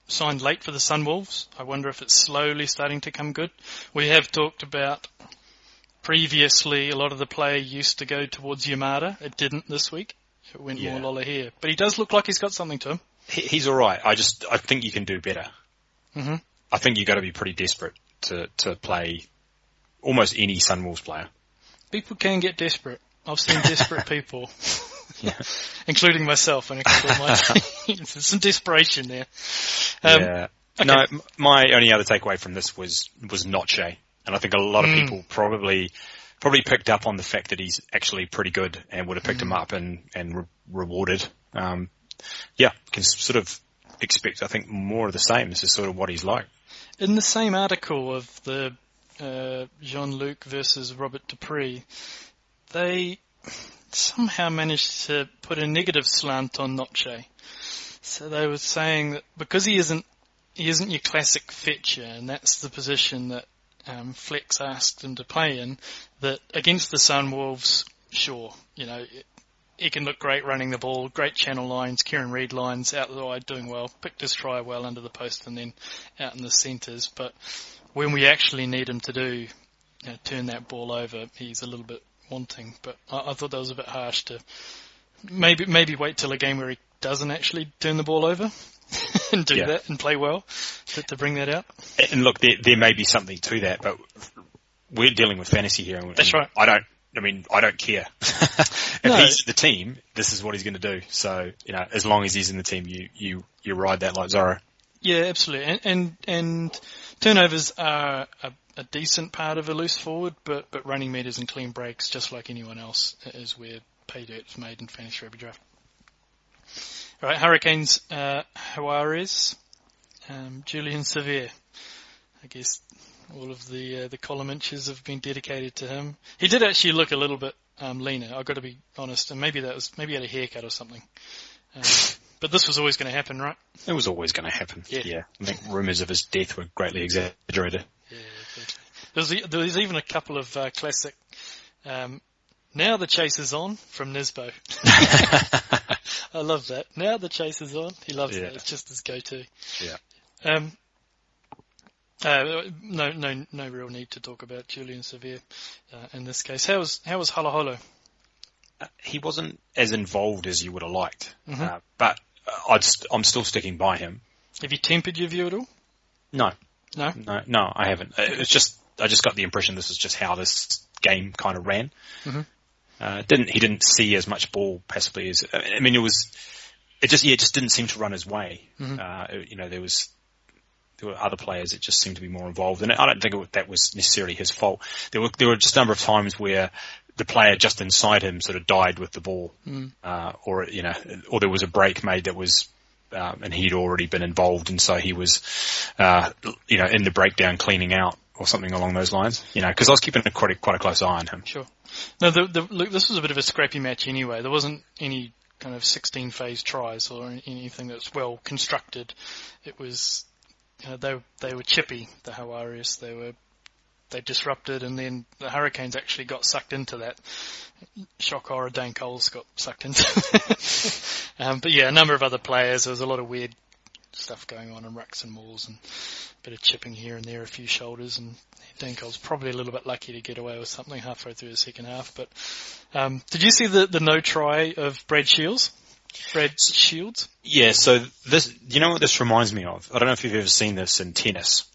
Signed late for the Sunwolves. I wonder if it's slowly starting to come good. We have talked about previously a lot of the play used to go towards Yamada. It didn't this week. It went more Lolohea. But he does look like he's got something to him. He's all right. I think you can do better. Mm-hmm. I think you've got to be pretty desperate to play almost any Sunwolves player. People can get desperate. I've seen desperate people, including myself and a couple of my teams. There's some desperation there. Okay. No, my only other takeaway from this was Noche. And I think a lot of people probably picked up on the fact that he's actually pretty good and would have picked him up and rewarded. Can sort of expect, I think, more of the same. This is sort of what he's like. In the same article of the Jean-Luc versus Robert Dupree, they somehow managed to put a negative slant on Noche. So they were saying that because he isn't your classic fetcher, and that's the position that Flex asked him to play in, that against the Sunwolves, sure, he can look great running the ball, great channel lines, Kieran Reid lines, out the wide doing well, picked his try well under the post and then out in the centres. But when we actually need him to turn that ball over, he's a little bit wanting. But I thought that was a bit harsh to maybe wait till a game where he doesn't actually turn the ball over and do that and play well to bring that out. And look, there may be something to that, but we're dealing with fantasy here. And that's right. I don't care. If he's in the team, this is what he's going to do. So, as long as he's in the team, you ride that like Zorro. Yeah, absolutely. And turnovers are a decent part of a loose forward, but running meters and clean breaks, just like anyone else, is where pay dirt's made in fantasy rugby draft. All right, Hurricanes, Juarez, Julian Sevier. I guess all of the column inches have been dedicated to him. He did actually look a little bit leaner, I've got to be honest, and maybe he had a haircut or something. But this was always going to happen, right? It was always going to happen. Yeah. I think rumours of his death were greatly exaggerated. Yeah, exactly. There was even a couple of classic. Now the chase is on from Nisbo. I love that. Now the chase is on. He loves that. It's just his go-to. Yeah. No real need to talk about Julian Sevier in this case. How was Halaholo? He wasn't as involved as you would have liked, but I'm still sticking by him. Have you tempered your view at all? No, I haven't. I just got the impression this is just how this game kind of ran. Mm-hmm. He didn't see as much ball passively as, it just didn't seem to run his way. Mm-hmm. There were other players that just seemed to be more involved, and I don't think that was necessarily his fault. There were just a number of times where the player just inside him sort of died with the ball, or there was a break made that was, and he'd already been involved, and so he was, in the breakdown cleaning out or something along those lines. Because I was keeping quite a close eye on him. Sure. No, look, this was a bit of a scrappy match anyway. There wasn't any kind of 16 phase tries or anything that's well constructed. It was. They were chippy, the Hawarius. They disrupted, and then the Hurricanes actually got sucked into that. Shock horror, Dane Coles got sucked into that. But yeah, a number of other players. There was a lot of weird stuff going on in rucks and mauls, and a bit of chipping here and there, a few shoulders, and Dane Coles probably a little bit lucky to get away with something halfway through the second half. But did you see the no try of Brad Shields? Yeah, so this, what this reminds me of? I don't know if you've ever seen this in tennis,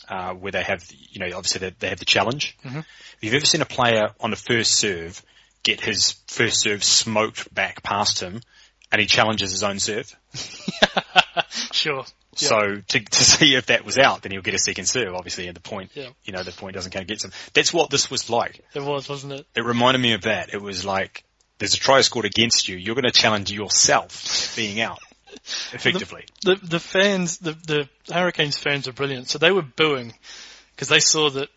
where they have, obviously they have the challenge. Mm-hmm. Have you ever seen a player on the first serve get his first serve smoked back past him, and he challenges his own serve? Sure. Yep. So to see if that was out, then he'll get a second serve, obviously, and the point, the point doesn't kind of get him. That's what this was like. It was, wasn't it? It reminded me of that. It was like, there's a try scored against you, you're going to challenge yourself being out, effectively. The fans, the Hurricanes fans are brilliant. So they were booing because they saw that,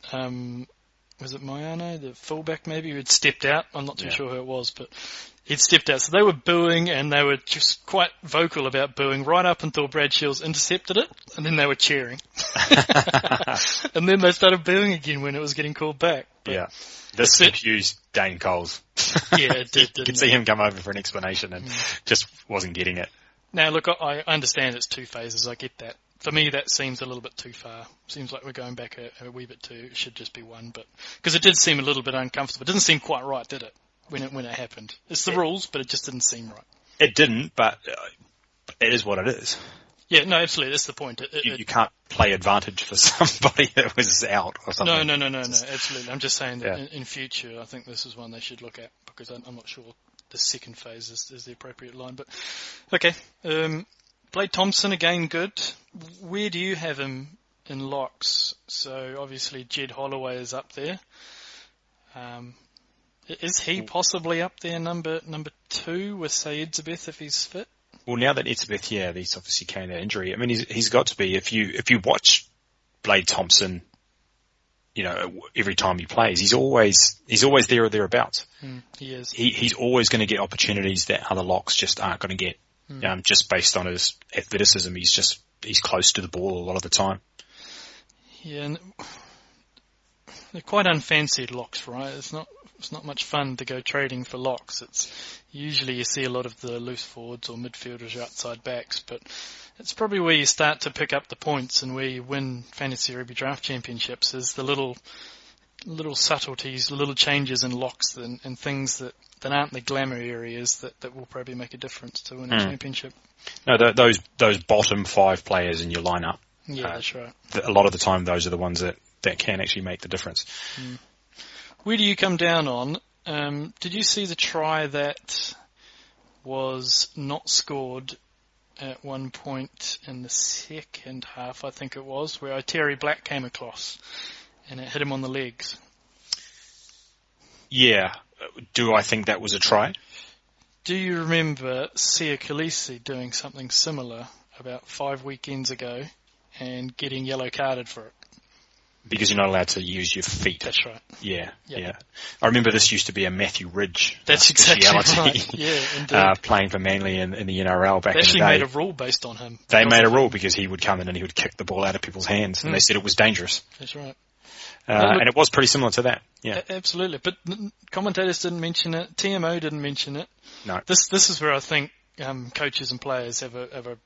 was it Moyano, the fullback maybe, who had stepped out? I'm not too sure who it was, but he'd stepped out. So they were booing, and they were just quite vocal about booing right up until Brad Shields intercepted it, and then they were cheering. And then they started booing again when it was getting called back. But this confused Dane Coles. Yeah, it did. You could see him come over for an explanation and just wasn't getting it. Now, look, I understand it's 2 phases. I get that. For me, that seems a little bit too far. Seems like we're going back a wee bit too. It should just be 1, but because it did seem a little bit uncomfortable. It didn't seem quite right, did it? When it happened, it's the rules, but it just didn't seem right. It didn't, but it is what it is. Yeah, no, absolutely. That's the point. You can't play advantage for somebody that was out or something. No, absolutely. I'm just saying that in future, I think this is one they should look at, because I'm not sure the second phase is the appropriate line. But okay, Blade Thompson again, good. Where do you have him in locks? So obviously Jed Holloway is up there. Is he possibly up there, number 2 with say Edsabeth if he's fit? Well, now that Edsabeth, he's obviously carrying that injury. I mean, he's got to be. If you watch Blade Thompson, every time he plays, he's always there or thereabouts. He is. He's always going to get opportunities that other locks just aren't going to get. Just based on his athleticism, he's close to the ball a lot of the time. Yeah, and they're quite unfancied locks, right? It's not much fun to go trading for locks. It's usually you see a lot of the loose forwards or midfielders or outside backs, but it's probably where you start to pick up the points and where you win fantasy rugby draft championships is the little subtleties, little changes in locks and things that aren't the glamour areas that will probably make a difference to win a championship. No, those bottom 5 players in your lineup. Yeah, that's right. A lot of the time, those are the ones that can actually make the difference. Where do you come down on? Did you see the try that was not scored at one point in the second half, I think it was, where Terry Black came across and it hit him on the legs? Yeah. Do I think that was a try? Do you remember Sia Khaleesi doing something similar about 5 weekends ago and getting yellow carded for it? Because you're not allowed to use your feet. That's right. Yeah. I remember this used to be a Matthew Ridge. That's exactly right. Yeah, indeed. Playing for Manly in the NRL back in the day. They actually made a rule based on him. They made a rule because he would come in and he would kick the ball out of people's hands, and they said it was dangerous. That's right. And it was pretty similar to that. Yeah, absolutely. But commentators didn't mention it. TMO didn't mention it. No. This is where I think coaches and players have a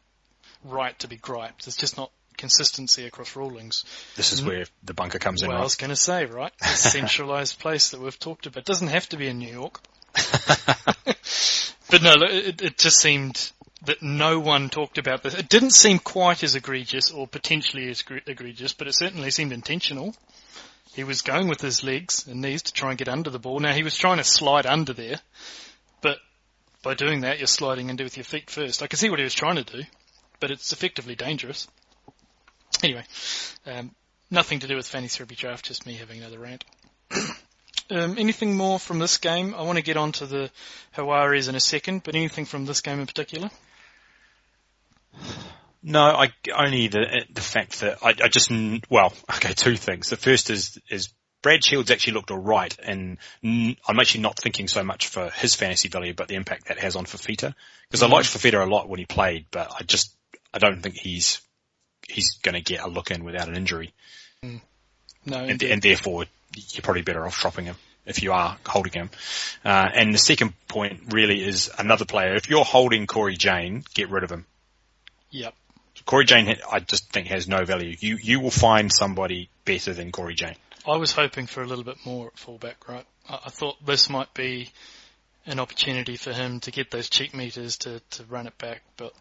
right to be griped. There's just not consistency across rulings. This is where the bunker comes in, right? I was going to say, right? A centralised place that we've talked about. It doesn't have to be in New York. But no, it just seemed that no one talked about this. It didn't seem quite as egregious or potentially as egregious, but it certainly seemed intentional. He was going with his legs and knees to try and get under the ball. Now, he was trying to slide under there, but by doing that, you're sliding into with your feet first. I can see what he was trying to do, but it's effectively dangerous. Anyway, nothing to do with fantasy rugby draft, just me having another rant. Anything more from this game? I want to get on to the Hawaris in a second, but anything from this game in particular? No, only the fact that I just, well, okay, 2 things. The first is Brad Shields actually looked alright, and I'm actually not thinking so much for his fantasy value, but the impact that has on Fafita. Because I liked Fafita a lot when he played, but I don't think he's going to get a look in without an injury. No, and therefore you're probably better off dropping him if you are holding him. And the second point really is another player. If you're holding Corey Jane, get rid of him. Yep. Corey Jane, I just think, has no value. You will find somebody better than Corey Jane. I was hoping for a little bit more at fullback, right? I thought this might be an opportunity for him to get those cheap meters to run it back, but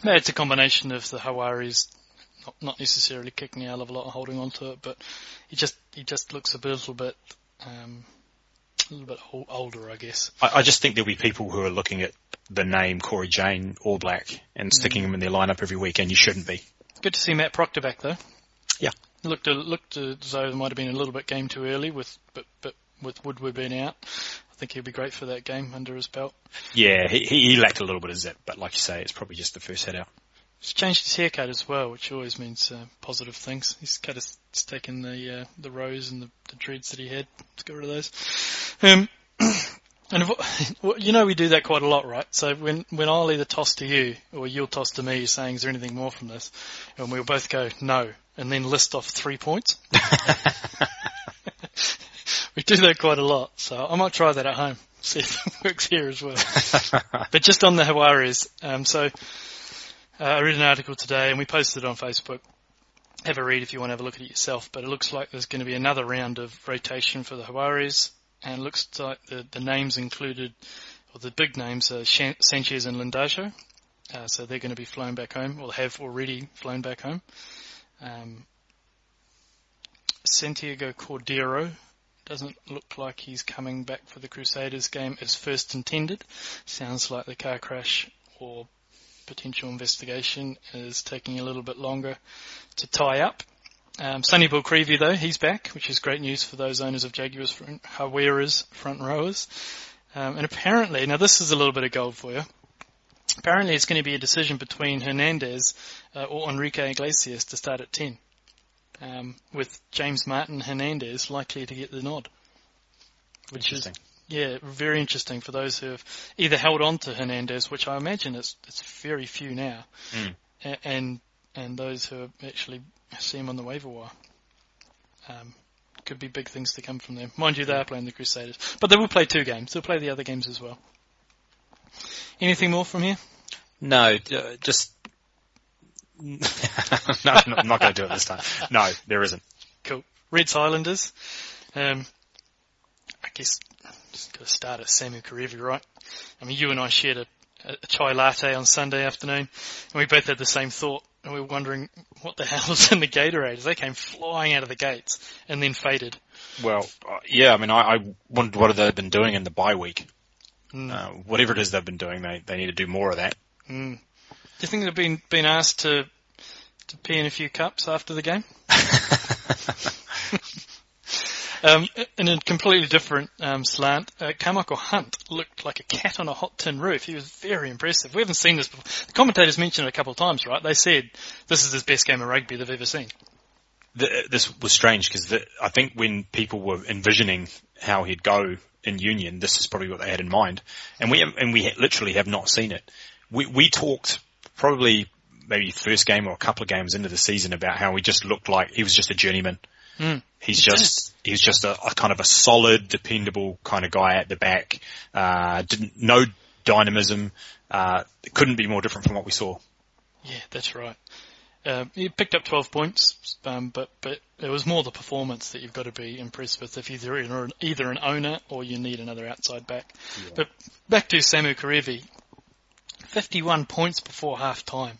it's a combination of the Hawaris not necessarily kicking out of a lot and holding on to it, but he just looks a little bit older, I guess. I just think there'll be people who are looking at the name Corey Jane, All Black, and sticking him in their lineup every week, and you shouldn't be. Good to see Matt Proctor back, though. Yeah. Looked as though it might have been a little bit game too early but with Woodward being out. I think he'll be great for that game under his belt. Yeah, he lacked a little bit of zip, but like you say, it's probably just the first hit out. He's changed his haircut as well, which always means positive things. He's taken the rows and the dreads that he had. Let's get rid of those. And we do that quite a lot, right? So when I'll either toss to you or you'll toss to me saying, is there anything more from this? And we'll both go, no, and then list off 3 points. We do that quite a lot, so I might try that at home, see if it works here as well. But just on the Hawaris, I read an article today and we posted it on Facebook. Have a read if you want to have a look at it yourself, but it looks like there's going to be another round of rotation for the Hawaris, and it looks like the names included, or the big names are Sanchez and Lindajo, so they're going to be flown back home, or have already flown back home. Santiago Cordero doesn't look like he's coming back for the Crusaders game as first intended. Sounds like the car crash or potential investigation is taking a little bit longer to tie up. Sonny Bill Creevy, though, he's back, which is great news for those owners of Jaguars Hawaras front rowers. And apparently, now this is a little bit of gold for you, apparently it's going to be a decision between Hernandez or Enrique Iglesias to start at 10, with James Martin Hernandez likely to get the nod. Which is, yeah, very interesting for those who have either held on to Hernandez, which I imagine it's very few now, and those who actually see him on the waiver wire. Could be big things to come from them. Mind you, they are playing the Crusaders. But they will play 2 games. They'll play the other games as well. Anything more from here? No, just... no, I'm not going to do it this time. No, there isn't. Cool. Reds Highlanders. I guess just got to start at Samu Kerevi, right? I mean, you and I shared a chai latte on Sunday afternoon, and we both had the same thought, and we were wondering what the hell was in the Gatorade. They came flying out of the gates and then faded. Well, yeah, I mean, I wondered what have they been doing in the bye week. Whatever it is they've been doing, they need to do more of that. Do you think they've been asked to pee in a few cups after the game? In a completely different slant, Carmichael Hunt looked like a cat on a hot tin roof. He was very impressive. We haven't seen this before. The commentators mentioned it a couple of times, right? They said this is his best game of rugby they've ever seen. This was strange because I think when people were envisioning how he'd go in Union, this is probably what they had in mind, and we literally have not seen it. We talked probably maybe first game or a couple of games into the season about how he just looked like he was just a journeyman. He's just a kind of a solid, dependable kind of guy at the back. No dynamism. It couldn't be more different from what we saw. Yeah, that's right. He picked up 12 points, but it was more the performance that you've got to be impressed with if you're either an owner or you need another outside back. Yeah. But back to Samu Kerevi. 51 points before half-time.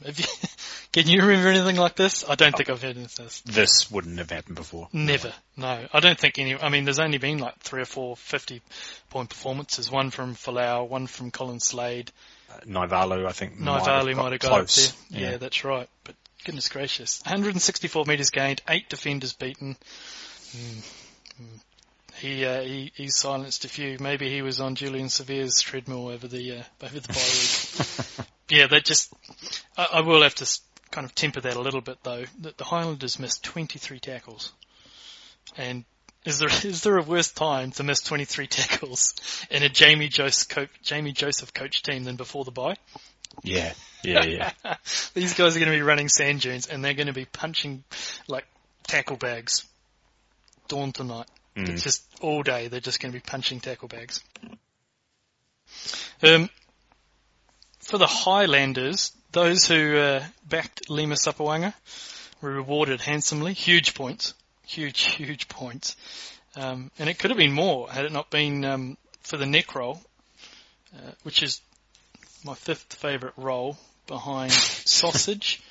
Can you remember anything like this? I don't think I've heard this. This wouldn't have happened before. Never. No. I don't think there's only been like 3 or 4 50-point performances. One from Folau, one from Colin Slade. Naivalu, I think. Naivalu might have got close. up there. Yeah, that's right. But goodness gracious. 164 metres gained, 8 defenders beaten. He silenced a few. Maybe he was on Julian Severe's treadmill over the bye week. Yeah, I will have to kind of temper that a little bit though. The Highlanders missed 23 tackles, and is there a worse time to miss 23 tackles in a Jamie Joseph coach team than before the bye? Yeah. These guys are going to be running sand dunes, and they're going to be punching like tackle bags dawn to night. It's just all day they're just going to be punching tackle bags. For the Highlanders, those who backed Lima Sapawanga were rewarded handsomely. Huge points. Huge points. And it could have been more had it not been for the neck roll, which is my 5th favourite roll behind sausage,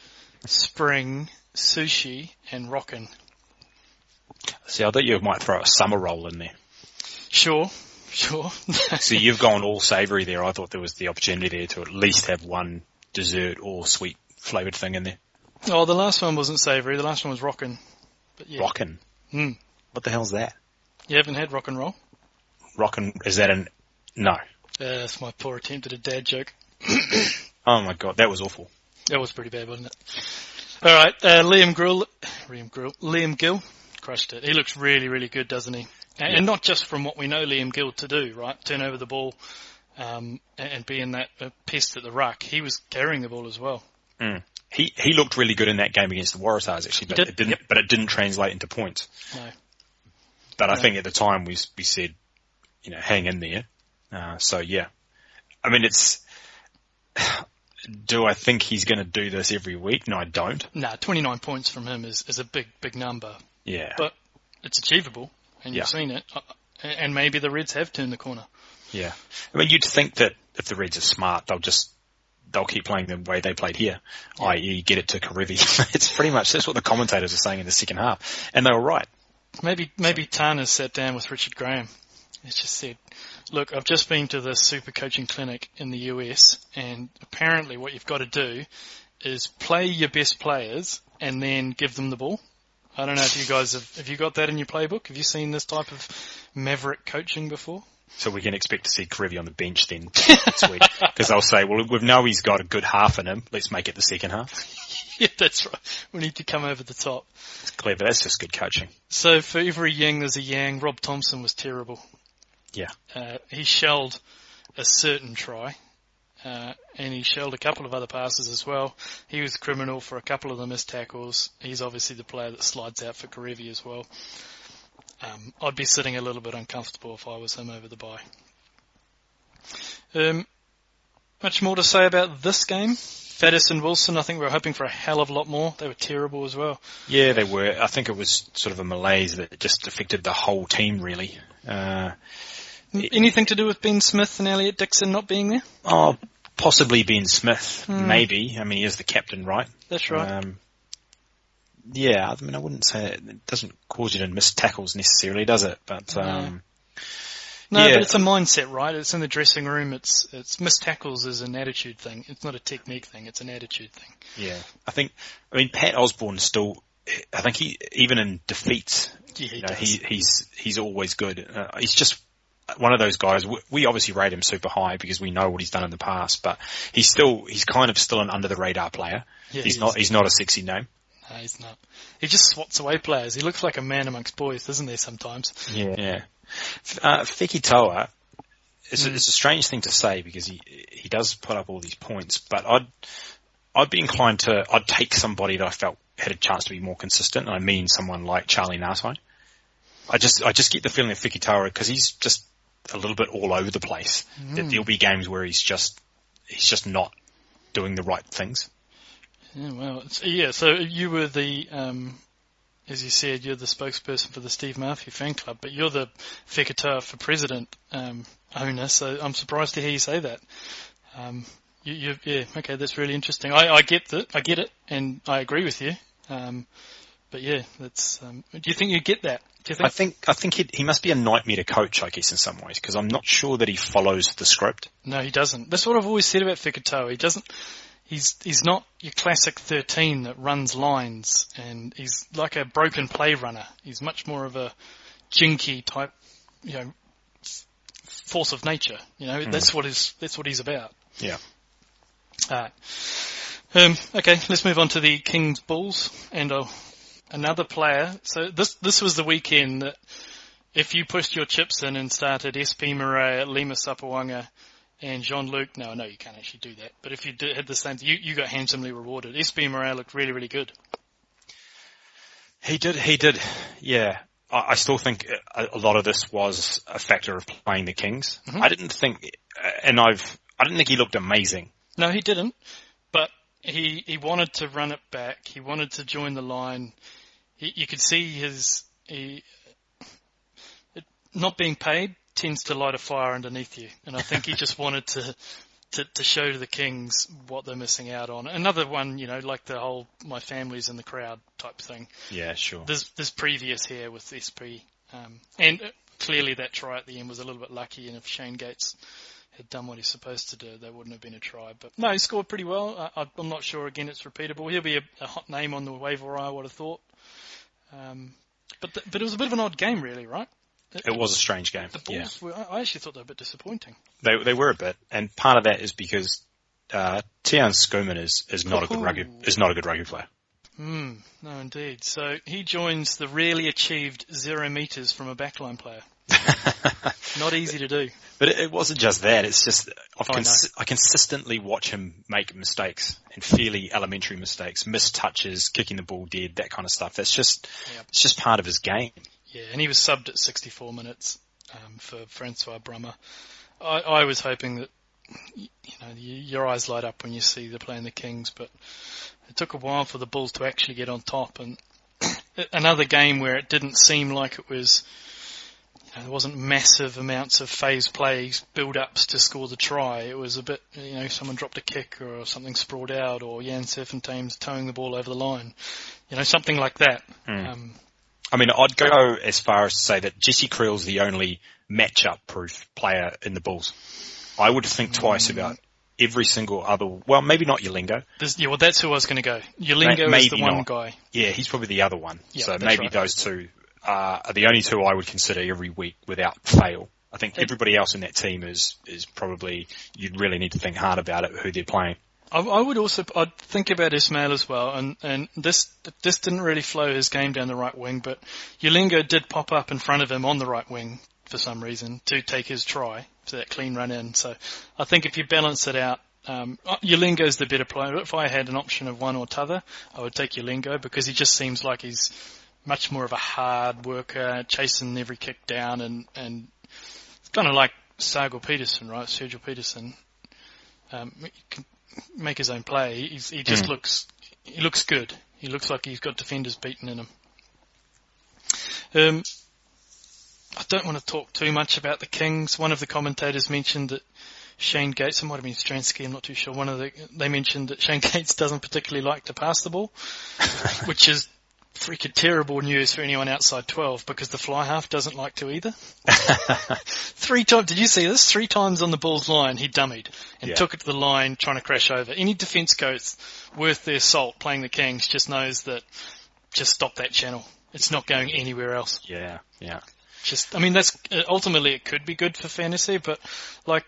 spring, sushi, and rockin'. See, I thought you might throw a summer roll in there. Sure. See, you've gone all savoury there. I thought there was the opportunity there to at least have one dessert or sweet flavoured thing in there. Oh, the last one wasn't savoury. The last one was rockin'. But yeah. Rockin'? What the hell's that? You haven't had rock and roll? Rockin', is that no. That's my poor attempt at a dad joke. Oh my god, that was awful. That was pretty bad, wasn't it? All right, Liam Gill crushed it. He looks really, really good, doesn't he? And not just from what we know Liam Gill to do, right? Turn over the ball and being that pest at the ruck. He was carrying the ball as well. Mm. He looked really good in that game against the Waratahs, actually, but it didn't translate into points. No. But I think at the time we said, hang in there. So yeah, I mean do I think he's going to do this every week? No, I don't. 29 points from him is a big number. Yeah. But it's achievable, and you've seen it. And maybe the Reds have turned the corner. Yeah. I mean, you'd think that if the Reds are smart, they'll keep playing the way they played here, i.e. get it to Kerevi. That's what the commentators are saying in the second half. And they were right. Maybe Tana's sat down with Richard Graham. He's just said, look, I've just been to the super coaching clinic in the US, and apparently what you've got to do is play your best players and then give them the ball. I don't know if you guys have you got that in your playbook? Have you seen this type of maverick coaching before? So we can expect to see Kerevi on the bench then next week. Because they'll say, well, we know he's got a good half in him. Let's make it the second half. Yeah, that's right. We need to come over the top. It's clever. That's just good coaching. So for every yin, there's a yang. Rob Thompson was terrible. Yeah. He shelled a certain try, and he shelled a couple of other passes as well. He was criminal for a couple of the missed tackles. He's obviously the player that slides out for Kerevi as well. I'd be sitting a little bit uncomfortable if I was him over the bye. Much more to say about this game. Pietersen, Wilson, I think we were hoping for a hell of a lot more. They were terrible as well. Yeah, they were. I think it was sort of a malaise that just affected the whole team, really. Anything to do with Ben Smith and Elliot Dixon not being there? Oh, possibly Ben Smith, maybe. I mean, he is the captain, right? That's right. Yeah, I mean, I wouldn't say it doesn't cause you to miss tackles necessarily, does it? But No, but it's a mindset, right? It's in the dressing room. It's missed tackles is an attitude thing. It's not a technique thing. It's an attitude thing. Yeah, I mean, Pat Osborne still. I think he even in defeats, he's always good. He's just one of those guys. We obviously rate him super high because we know what he's done in the past, but he's kind of still an under the radar player. Yeah, he's not a sexy name. No, he's not. He just swats away players. He looks like a man amongst boys, doesn't he, sometimes? Yeah. Fekitoa, it's a strange thing to say because he does put up all these points, but I'd be inclined I'd take somebody that I felt had a chance to be more consistent, and I mean someone like Charlie Natai. I just get the feeling of Fekitoa because he's just a little bit all over the place. That there'll be games where he's just not doing the right things. Yeah, well, so you were the, as you said, you're the spokesperson for the Steve Murphy fan club, but you're the Fekitoa for president owner, so I'm surprised to hear you say that. Okay, that's really interesting. I get it, and I agree with you. But yeah, that's. Do you think you get that? Do you think? I think he must be a nightmare to coach, I guess, in some ways, because I'm not sure that he follows the script. No, he doesn't. That's what I've always said about Fekitoa. He doesn't. He's not your classic 13 that runs lines, and he's like a broken play runner. He's much more of a jinky type, force of nature. That's what he's about. Yeah. Alright. Okay, let's move on to the Kings Bulls and another player. So this was the weekend that if you pushed your chips in and started SP Murray, Lima Sapawanga, and Jean-Luc, no, you can't actually do that. But if you had the same, you got handsomely rewarded. SP Murray looked really, really good. He did. Yeah. I still think a lot of this was a factor of playing the Kings. Mm-hmm. I didn't think he looked amazing. No, he didn't. But he wanted to run it back. He wanted to join the line. You could see not being paid tends to light a fire underneath you. And I think he just wanted to show to the Kings what they're missing out on. Another one, like the whole my family's in the crowd type thing. Yeah, sure. There's previous here with SP. And clearly that try at the end was a little bit lucky, and if Shane Gates had done what he's supposed to do, that wouldn't have been a try. But no, he scored pretty well. I'm not sure, again, it's repeatable. He'll be a hot name on the waiver wire, I would have thought. But it was a bit of an odd game, really, right? It was a strange game. The Bulls I actually thought they were a bit disappointing. They were a bit, and part of that is because Tian Skuman is not a good rugby player. No, indeed. So he joins the rarely achieved 0 metres from a backline player. Not easy to do. But it wasn't just that. It's just I consistently watch him make mistakes, and fairly elementary mistakes, missed touches, kicking the ball dead, that kind of stuff. It's just part of his game. Yeah, and he was subbed at 64 minutes for Francois Brummer. I was hoping that your eyes light up when you see they're playing the Kings, but it took a while for the Bulls to actually get on top, and another game where it didn't seem like it was. There wasn't massive amounts of phase plays, build-ups to score the try. It was a bit, someone dropped a kick or something sprawled out, or Jan Serfontain's towing the ball over the line. Something like that. I'd go as far as to say that Jesse Creel's the only matchup-proof player in the Bulls. I would think twice about every single other... Well, maybe not Yalingo. That's who I was going to go. Yalingo is the one guy. Yeah, he's probably the other one. Yeah, so maybe those two are the only two I would consider every week without fail. I think everybody else in that team is probably, you'd really need to think hard about it, who they're playing. I'd think about Ismail as well, and this didn't really flow his game down the right wing, but Yalingo did pop up in front of him on the right wing for some reason to take his try, so that clean run in. So I think if you balance it out, Yalingo's the better player. If I had an option of one or t'other, I would take Yalingo because he just seems like he's much more of a hard worker, chasing every kick down, and it's kind of like Sergio Pietersen, right? Sergio Pietersen. He can make his own play. He just looks good. He looks like he's got defenders beaten in him. I don't want to talk too much about the Kings. One of the commentators mentioned that Shane Gates, it might have been Stransky, I'm not too sure. They mentioned that Shane Gates doesn't particularly like to pass the ball, which is freaking terrible news for anyone outside 12 because the fly half doesn't like to either. 3 times, did you see this? 3 times on the Bulls line he dummied and took it to the line trying to crash over. Any defence coach worth their salt playing the Kings just knows that just stop that channel. It's not going anywhere else. Yeah. That's ultimately it could be good for fantasy, but like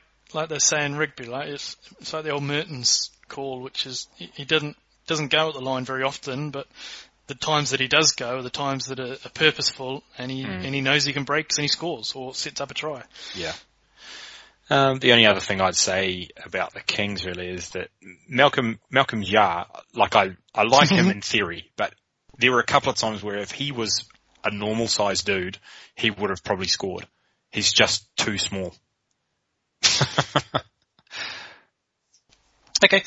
they say in rugby, it's like the old Mertens call, which is he doesn't go at the line very often, but the times that he does go are the times that are purposeful, and he knows he can break and he scores or sets up a try. Yeah. The only other thing I'd say about the Kings really is that Malcolm Yar, I like him in theory, but there were a couple of times where if he was a normal sized dude, he would have probably scored. He's just too small. Okay.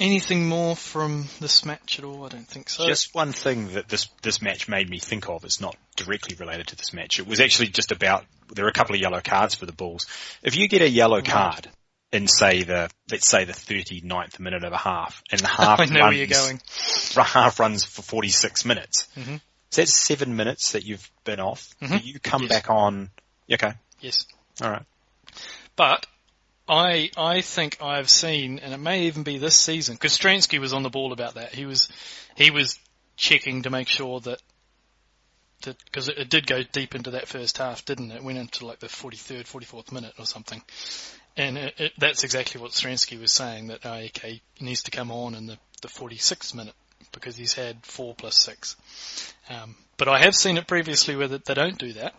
Anything more from this match at all? I don't think so. Just one thing that this match made me think of. It's not directly related to this match. It was actually just about, there are a couple of yellow cards for the Bulls. If you get a yellow card in, let's say the 39th minute of a half, and the half I know where you're going. Half runs for 46 minutes. Mm-hmm. So that's 7 minutes that you've been off. Mm-hmm. You come back on. Okay. Yes. All right. But I think I've seen, and it may even be this season, because Stransky was on the ball about that. He was checking to make sure that because it did go deep into that first half, didn't it? It went into like the 43rd, 44th minute or something. And that's exactly what Stransky was saying, that he needs to come on in the 46th minute because he's had 4 plus 6. But I have seen it previously where they don't do that,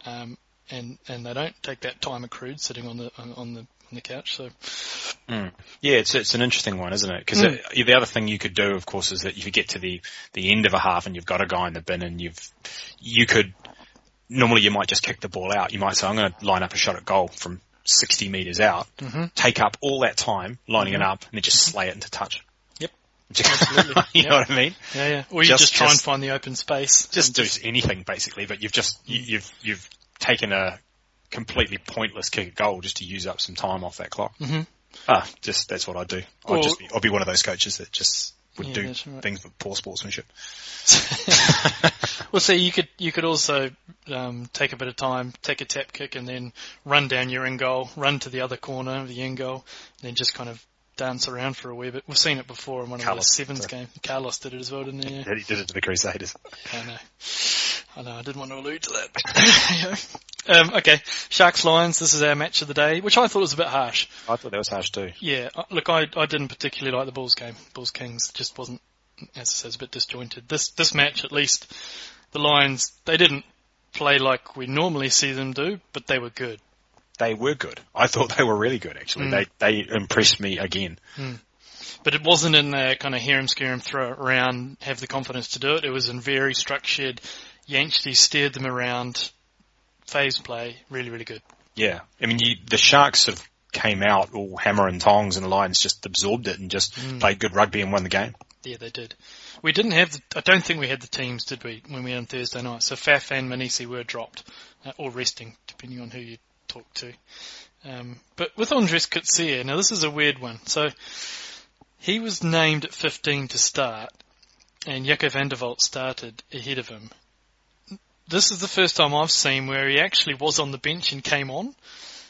and they don't take that time accrued sitting on the couch. So yeah, it's an interesting one, isn't it? Because the other thing you could do, of course, is that if you get to the end of a half and you've got a guy in the bin, and you could normally you might just kick the ball out. You might say, I'm going to line up a shot at goal from 60 metres out, take up all that time lining it up, and then just slay it into touch. Yep. Absolutely. You know what I mean? Yeah. Or you just try and find the open space. Just do anything basically, but you've taken a completely pointless kick at goal just to use up some time off that clock. Mm-hmm. That's what I'd do. I'll be one of those coaches that just would do things with poor sportsmanship. Well, see, you could also take a bit of time, take a tap kick, and then run down your end goal, run to the other corner of the end goal, and then just kind of dance around for a wee bit. We've seen it before in one of those Sevens games. Carlos did it as well, didn't he? Yeah, he did it to the Crusaders. I know. I didn't want to allude to that. Okay, Sharks Lions. This is our match of the day, which I thought was a bit harsh. I thought that was harsh too. Yeah, look, I didn't particularly like the Bulls game. Bulls Kings just wasn't, as I said, a bit disjointed. This match, at least, the Lions, they didn't play like we normally see them do, but they were good. They were good. I thought they were really good, actually. They impressed me again. But it wasn't in the kind of harem-scarum, throw it around, have the confidence to do it. It was in very structured, Yanchty steered them around, phase play, really, really good. Yeah. I mean, the Sharks sort of came out all hammer and tongs, and the Lions just absorbed it and just played good rugby and won the game. Yeah, they did. We didn't have I don't think we had the teams, did we, when we were on Thursday night? So Faf and Manisi were dropped, or resting, depending on who you talk to. But with Andres Coetzee, now this is a weird one. So he was named at 15 to start, and Jaco van der Walt started ahead of him. This is the first time I've seen where he actually was on the bench and came on.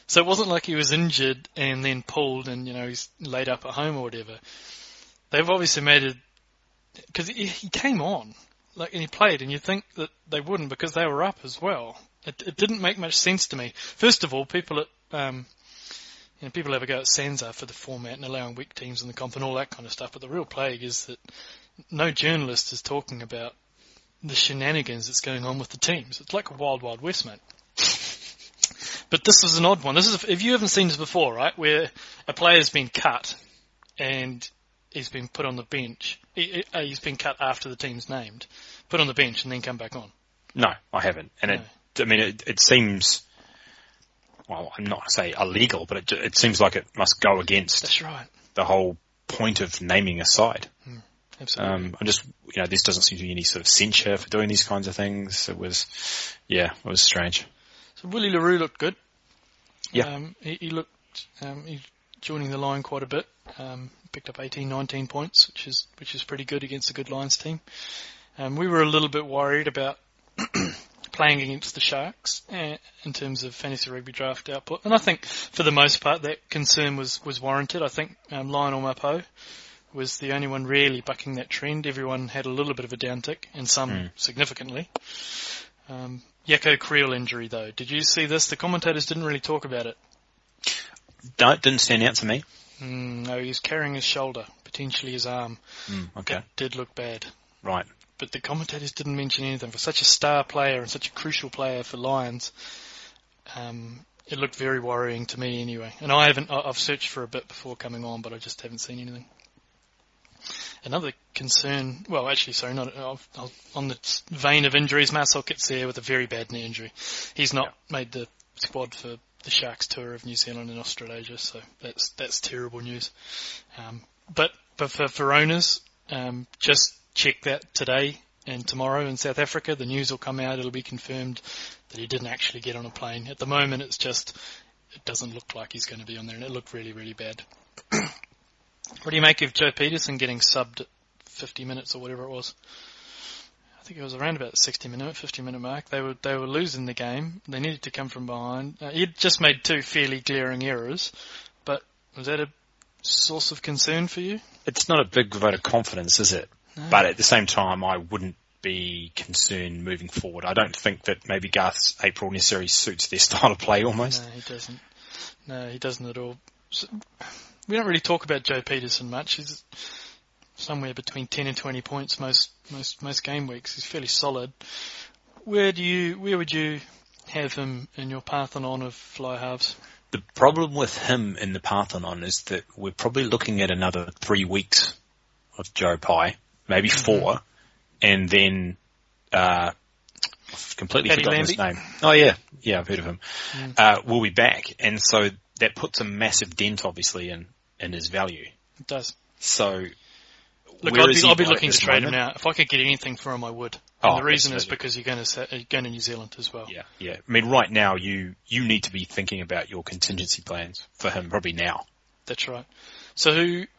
So it wasn't like he was injured and then pulled and, he's laid up at home or whatever. They've obviously made it, because he came on, and he played, and you'd think that they wouldn't because they were up as well. It didn't make much sense to me. First of all, people have a go at Sansa for the format and allowing weak teams in the comp and all that kind of stuff, but the real plague is that no journalist is talking about the shenanigans that's going on with the teams. It's like a wild, wild west, mate. But this is an odd one. This is, if you haven't seen this before, right, where a player's been cut and he's been put on the bench. He's been cut after the team's named, put on the bench and then come back on. No, I haven't. And it seems, well, I'm not going to say illegal, but it seems like it must go against That's right. the whole point of naming a side. Absolutely. I'm just, this doesn't seem to be any sort of censure for doing these kinds of things. It was strange. So Willie LaRue looked good. Yeah. He looked, he's joining the line quite a bit. Picked up 18, 19 points, which is pretty good against a good Lions team. We were a little bit worried about playing against the Sharks in terms of fantasy rugby draft output. And I think for the most part that concern was warranted. I think Lionel Mapo was the only one really bucking that trend. Everyone had a little bit of a downtick, and some significantly. Jaco Creel injury, though. Did you see this? The commentators didn't really talk about it. No, it didn't stand out to me. No, he was carrying his shoulder, potentially his arm. Okay. That did look bad. Right. But the commentators didn't mention anything. For such a star player and such a crucial player for Lions, it looked very worrying to me anyway. And I've searched for a bit before coming on, but I just haven't seen anything. Another concern, well, actually, sorry, not on the vein of injuries, Marcel Coetzee with a very bad knee injury. He's not made the squad for the Sharks tour of New Zealand and Australasia, so that's terrible news. But for owners, just check that today and tomorrow in South Africa. The news will come out. It'll be confirmed that he didn't actually get on a plane. At the moment, it doesn't look like he's going to be on there, and it looked really, really bad. What do you make of Joe Pietersen getting subbed at 50 minutes or whatever it was? I think it was around about the 50-minute mark. They were losing the game. They needed to come from behind. He'd just made two fairly glaring errors, but was that a source of concern for you? It's not a big vote of confidence, is it? No. But at the same time, I wouldn't be concerned moving forward. I don't think that maybe Garth's April necessarily suits their style of play almost. No, he doesn't. No, he doesn't at all. So, we don't really talk about Joe Pietersen much. He's somewhere between 10 and 20 points most game weeks. He's fairly solid. Where would you have him in your Parthenon of fly halves? The problem with him in the Parthenon is that we're probably looking at another 3 weeks of Joe Pye, maybe 4, and then I've completely Paddy forgotten Lambie? his name. Oh yeah, I've heard of him. We'll be back, and so that puts a massive dent, obviously, in his value. It does. So, look, I'll be looking to trade him now. If I could get anything for him, I would. And the reason is because you're going to New Zealand as well. Yeah. I mean, right now you need to be thinking about your contingency plans for him probably now. That's right. So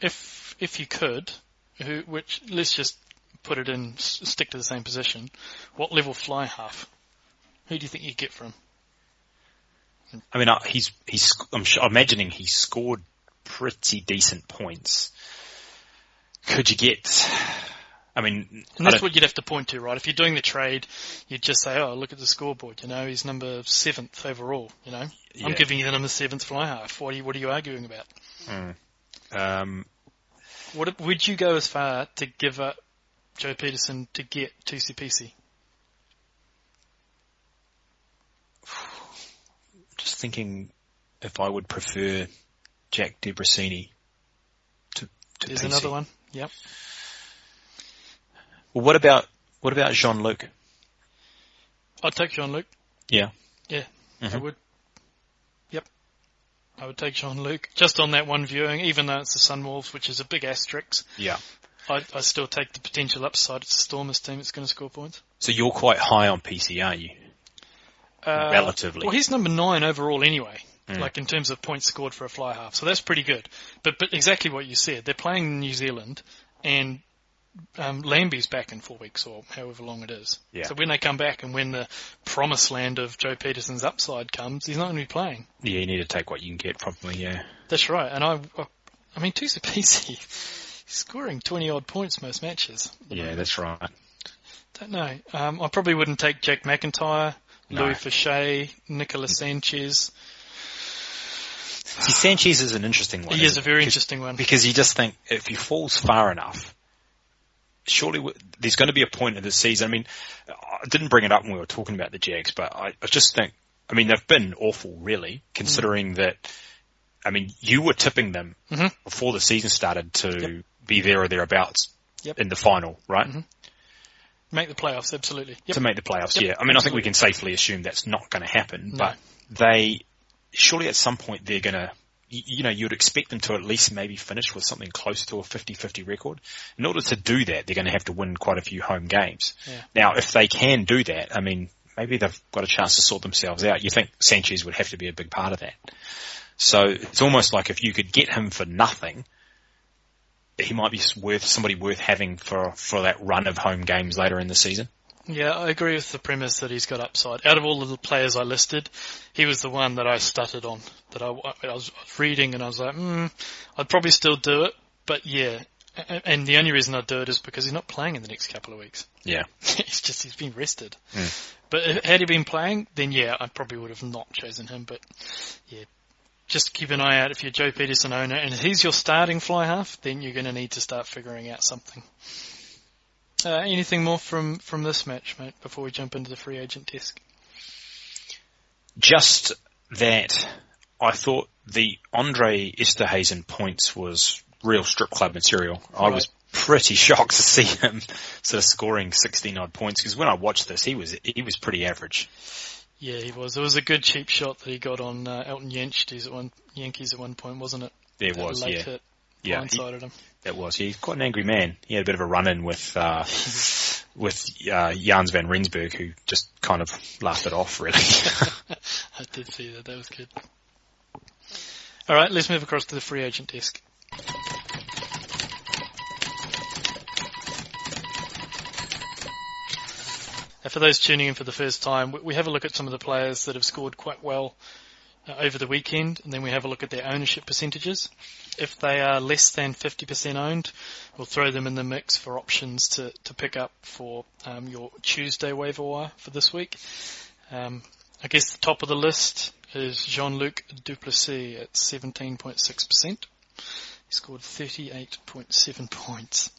if you could, let's just put it in, stick to the same position. What level fly half? Who do you think you get from? I mean, I'm imagining he scored pretty decent points. Could you get... I mean... And that's what you'd have to point to, right? If you're doing the trade, you'd just say, oh, look at the scoreboard, he's number 7th overall, I'm giving you the number 7th fly half. What are you arguing about? Would you go as far to give up Joe Pietersen to get Tusi? Just thinking if I would prefer Jack Debrasini to There's Pietersen. Another one, yep. Well, what about Jean-Luc? I'd take Jean-Luc. Yeah. Yeah, I would. Yep. I would take Jean-Luc. Just on that one viewing, even though it's the Sunwolves, which is a big asterisk. Yeah. I still take the potential upside. It's a Stormers team that's going to score points. So you're quite high on PC, aren't you? Relatively. Well, he's number 9 overall anyway, like in terms of points scored for a fly half. So that's pretty good. But exactly what you said. They're playing New Zealand, and Lambie's back in 4 weeks or however long it is. Yeah. So when they come back and when the promised land of Joe Pietersen's upside comes, he's not going to be playing. Yeah, you need to take what you can get probably, yeah. That's right. And I mean, Tusi, he's scoring 20-odd points most matches. Yeah, that's right. Don't know. I probably wouldn't take Jack McIntyre, No. Louis Fichet, Nicolas Sanchez. See, Sanchez is an interesting one. He is a very interesting one. Because you just think, if he falls far enough, surely there's going to be a point in the season. I mean, I didn't bring it up when we were talking about the Jags, but I just think, I mean, they've been awful, really, considering that, I mean, you were tipping them before the season started to be there or thereabouts in the final, right? Make the playoffs, absolutely. Yep. To make the playoffs, yeah. I mean, I think we can safely assume that's not going to happen, No. but surely at some point they're going to, you'd expect them to at least maybe finish with something close to a 50-50 record. In order to do that, they're going to have to win quite a few home games. Yeah. Now, if they can do that, I mean, maybe they've got a chance to sort themselves out. You think Sanchez would have to be a big part of that. So it's almost like if you could get him for nothing, he might be somebody worth having for that run of home games later in the season. Yeah, I agree with the premise that he's got upside. Out of all the players I listed, he was the one that I stuttered on. That I was reading and I was like, I'd probably still do it, but yeah. And the only reason I'd do it is because he's not playing in the next couple of weeks. Yeah. he's been rested. But had he been playing, then yeah, I probably would have not chosen him. But yeah, just keep an eye out if you're a Joe Pietersen owner and he's your starting fly half, then you're going to need to start figuring out something. Anything more from this match, mate, before we jump into the free agent desk? Just that I thought the Andre Esterhazen points was real strip club material. Right. I was pretty shocked to see him sort of scoring 16-odd points, because when I watched this, he was pretty average. Yeah, he was. There was a good cheap shot that he got on Elton Yankees at one point, wasn't it? There was, yeah. Hit blindsided him. That was. He's quite an angry man. He had a bit of a run-in with Jans van Rensburg, who just kind of laughed it off, really. I did see that. That was good. All right, let's move across to the free agent desk. For those tuning in for the first time, we have a look at some of the players that have scored quite well over the weekend, and then we have a look at their ownership percentages. If they are less than 50% owned, we'll throw them in the mix for options to pick up for your Tuesday waiver wire for this week. I guess the top of the list is Jean-Luc du Plessis at 17.6%. He scored 38.7 points.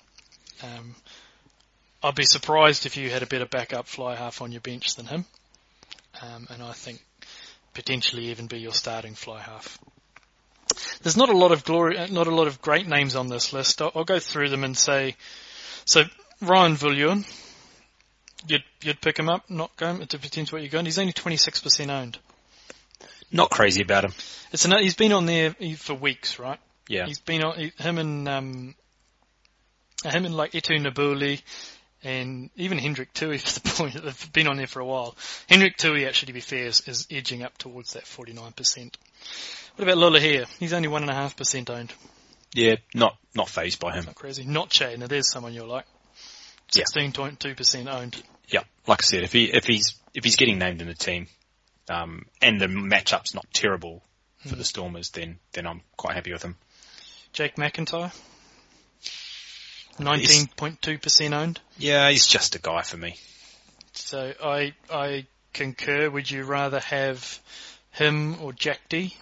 I'd be surprised if you had a better backup fly half on your bench than him. And I think potentially even be your starting fly half. There's not a lot of great names on this list. I'll go through them and say, so Ryan Viljoen, you'd pick him up, not go, it depends what you're going. He's only 26% owned. Not crazy about him. He's been on there for weeks, right? Yeah. He's been on, him and like Etu Nabuli, and even Hendrik Tui, for the point that they've been on there for a while. Hendrik Tui, actually, to be fair, is edging up towards that 49%. What about Lola here? He's only 1.5% owned. Yeah, not fazed by him. Not crazy. Not Che. Now there's someone you're like. 16.2% owned. Yeah, like I said, if he's getting named in the team, and the matchup's not terrible for the Stormers, then I'm quite happy with him. Jake McIntyre, 19.2% owned. Yeah, he's just a guy for me. So I concur. Would you rather have him or Jack D?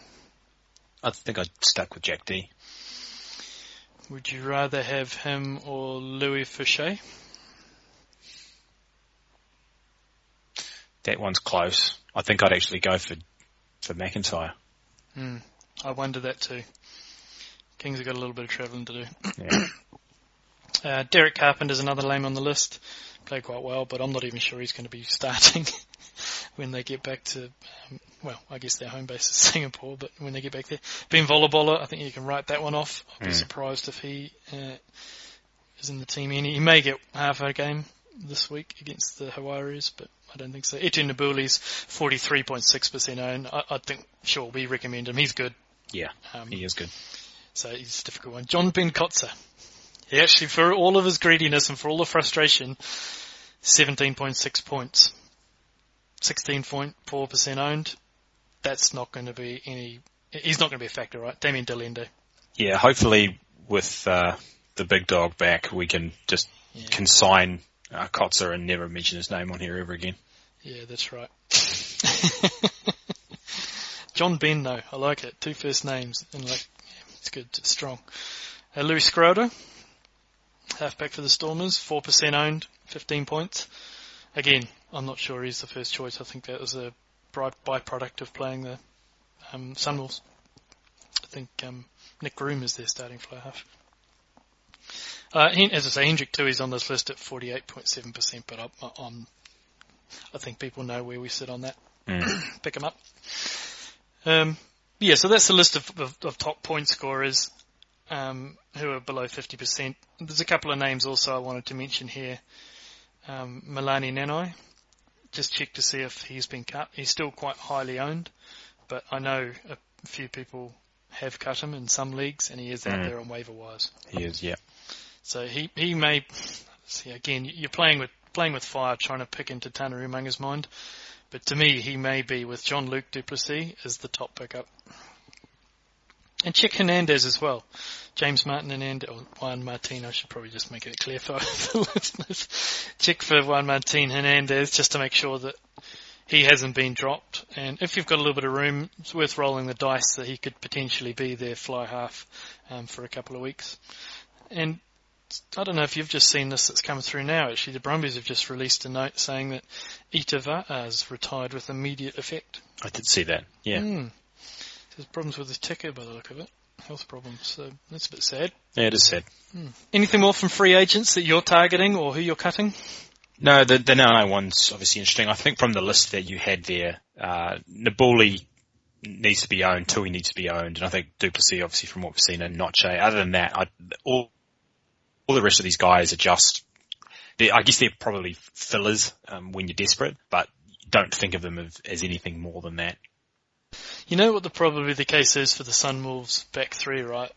I think I'd stuck with Jack D. Would you rather have him or Louis Fouché? That one's close. I think I'd actually go for McIntyre. I wonder that too. Kings have got a little bit of travelling to do. Yeah. Derek Carpenter's another name on the list. Played quite well, but I'm not even sure he's going to be starting when they get back to, I guess their home base is Singapore, but when they get back there. Ben Volabola, I think you can write that one off. I'll be surprised if he is in the team. He may get half a game this week against the Hawaiians, but I don't think so. Etienne Nabuli's 43.6% owned. I think, sure, we recommend him. He's good. Yeah, he is good. So he's a difficult one. John Ben Kotzer. He actually, for all of his greediness and for all the frustration, 17.6 points. 16.4% owned. That's not going to be he's not going to be a factor, right? Damien Delende. Yeah, hopefully with the big dog back, we can just consign Kotzer and never mention his name on here ever again. Yeah, that's right. John Ben, though. I like it. 2 first names. And it's good. It's strong. Louis Schroeder. Halfback for the Stormers. 4% owned. 15 points. Again, I'm not sure he's the first choice. I think that was a byproduct of playing the Sunwolves. I think Nick Groom is their starting fly half. As I say, Hendrick too is on this list at 48.7%, but I think people know where we sit on that. Pick him up. So that's the list of top point scorers who are below 50%. There's a couple of names also I wanted to mention here. Milani Nanai, just check to see if he's been cut. He's still quite highly owned, but I know a few people have cut him in some leagues, and he is out there on waiver wires. He is, yeah. So he may. See, again, you're playing with fire, trying to pick into Tana Umanga's mind, but to me, he may be with Jean-Luc du Plessis as the top pickup. And check Hernandez as well. James Martin Hernandez, or Juan Martin, I should probably just make it clear for the listeners. Check for Juan Martin Hernandez just to make sure that he hasn't been dropped. And if you've got a little bit of room, it's worth rolling the dice that he could potentially be their fly half for a couple of weeks. And I don't know if you've just seen this that's come through now. Actually, the Brumbies have just released a note saying that Ita Va'a's retired with immediate effect. I did see that, yeah. There's problems with his ticker by the look of it. Health problems, so that's a bit sad. Yeah, it is sad. Anything more from free agents that you're targeting or who you're cutting? No, the Nano one's obviously interesting. I think from the list that you had there, Nabuli needs to be owned, Tui needs to be owned, and I think du Plessis, obviously, from what we've seen, and Noche. Other than that, all the rest of these guys are just, I guess they're probably fillers when you're desperate, but don't think of them as anything more than that. You know what probably the case is for the Sunwolves back three, right?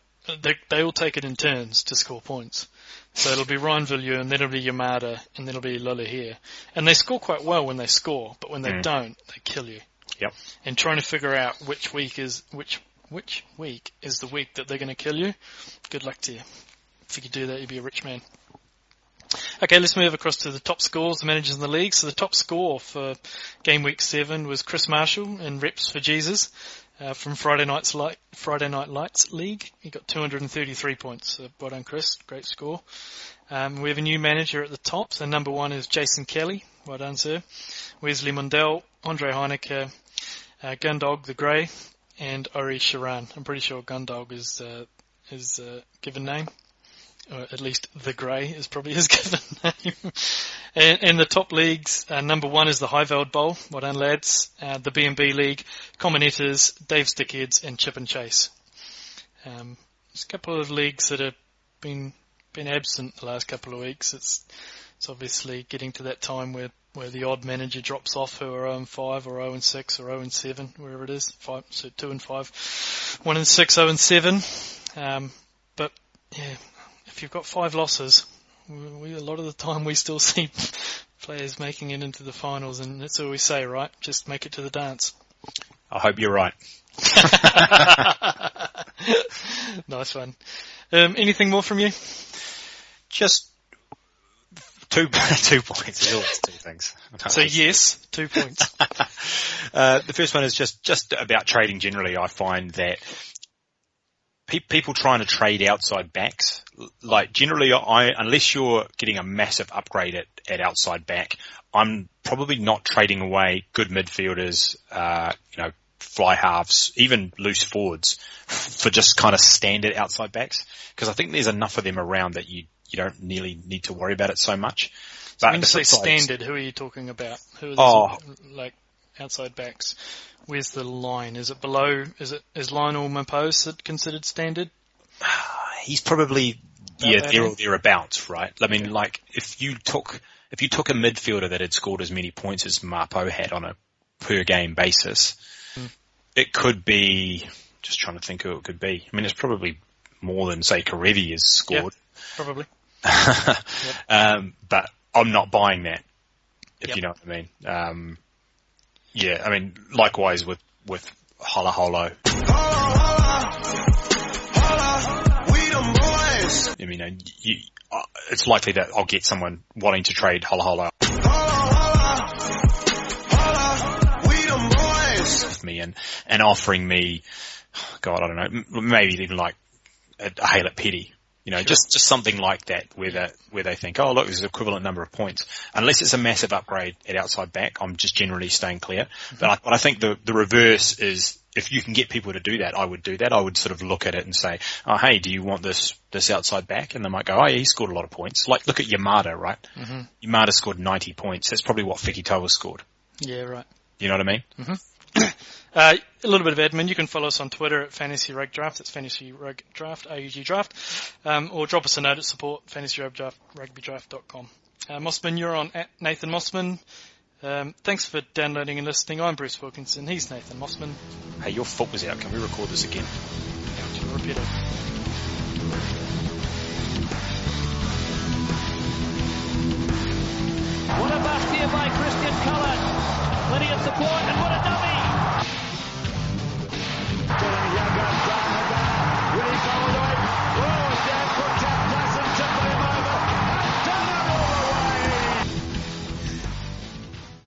They all take it in turns to score points. So it'll be Ryan Villieu, and then it'll be Yamada, and then it'll be Lola here. And they score quite well when they score, but when they don't, they kill you. Yep. And trying to figure out which week is the week that they're going to kill you, good luck to you. If you could do that, you'd be a rich man. Okay, let's move across to the top scores, the managers in the league. So the top score for Gameweek 7 was Chris Marshall in reps for Jesus from Friday Night Lights League. He got 233 points. So well done, Chris. Great score. We have a new manager at the top. So number 1 is Jason Kelly. Well done, sir. Wesley Mundell, Andre Heineke, Gundog the Grey, and Ori Sharan. I'm pretty sure Gundog is his given name. Or at least the Grey is probably his given name. And the top leagues, number 1 is the Highveld Bowl. Well done, lads. The B&B League, Commonettas, Dave Stickheads, and Chip and Chase. There's a couple of leagues that have been absent the last couple of weeks. It's obviously getting to that time where the odd manager drops off who are 0-5 or 0-6 or 0-7, wherever it is. 2-5, 1-6, 0-7. But yeah. If you've got 5 losses, a lot of the time we still see players making it into the finals, and that's all we say, right? Just make it to the dance. I hope you're right. Nice one. Anything more from you? Just two points. There's always two things. So yes, 2 points. The first one is just about trading generally. I find that people trying to trade outside backs, like generally unless you're getting a massive upgrade at outside back, I'm probably not trading away good midfielders, fly halves, even loose forwards for just kind of standard outside backs. Because I think there's enough of them around that you don't really need to worry about it so much. So when you say standard, who are you talking about? Who are these, like outside backs? Where's the line? Is it below? Is Lionel Maposa considered standard? He's probably there or thereabouts, right? I mean, like if you took a midfielder that had scored as many points as Mapo had on a per game basis, it could be. Just trying to think who it could be. I mean, it's probably more than say Kerevi has scored. Yeah, probably. But I'm not buying that, if you know what I mean. I mean, likewise with Hola Holo. I mean, it's likely that I'll get someone wanting to trade Hola Holo with me and offering me, God, I don't know, maybe even like a Haylett Petty. Just something like that where they think, oh look, there's an equivalent number of points. Unless it's a massive upgrade at outside back, I'm just generally staying clear. But I think the reverse is, if you can get people to do that, I would do that. I would sort of look at it and say, oh hey, do you want this outside back? And they might go, oh yeah, he scored a lot of points. Like look at Yamada, right? Mm-hmm. Yamada scored 90 points. That's probably what Fekitoa scored. Yeah, right. You know what I mean? Mm-hmm. A little bit of admin. You can follow us on Twitter at Fantasy Rug Draft. It's Fantasy Rug Draft, AUG Draft. Or drop us a note at support, fantasyrugbydraft.com. Mossman, you're on at Nathan Mossman. Thanks for downloading and listening. I'm Bruce Wilkinson. He's Nathan Mossman. Hey, your foot was out. Can we record this again? I'll repeat it. What a bust here by Christian Cullen. Plenty of support and what a dummy.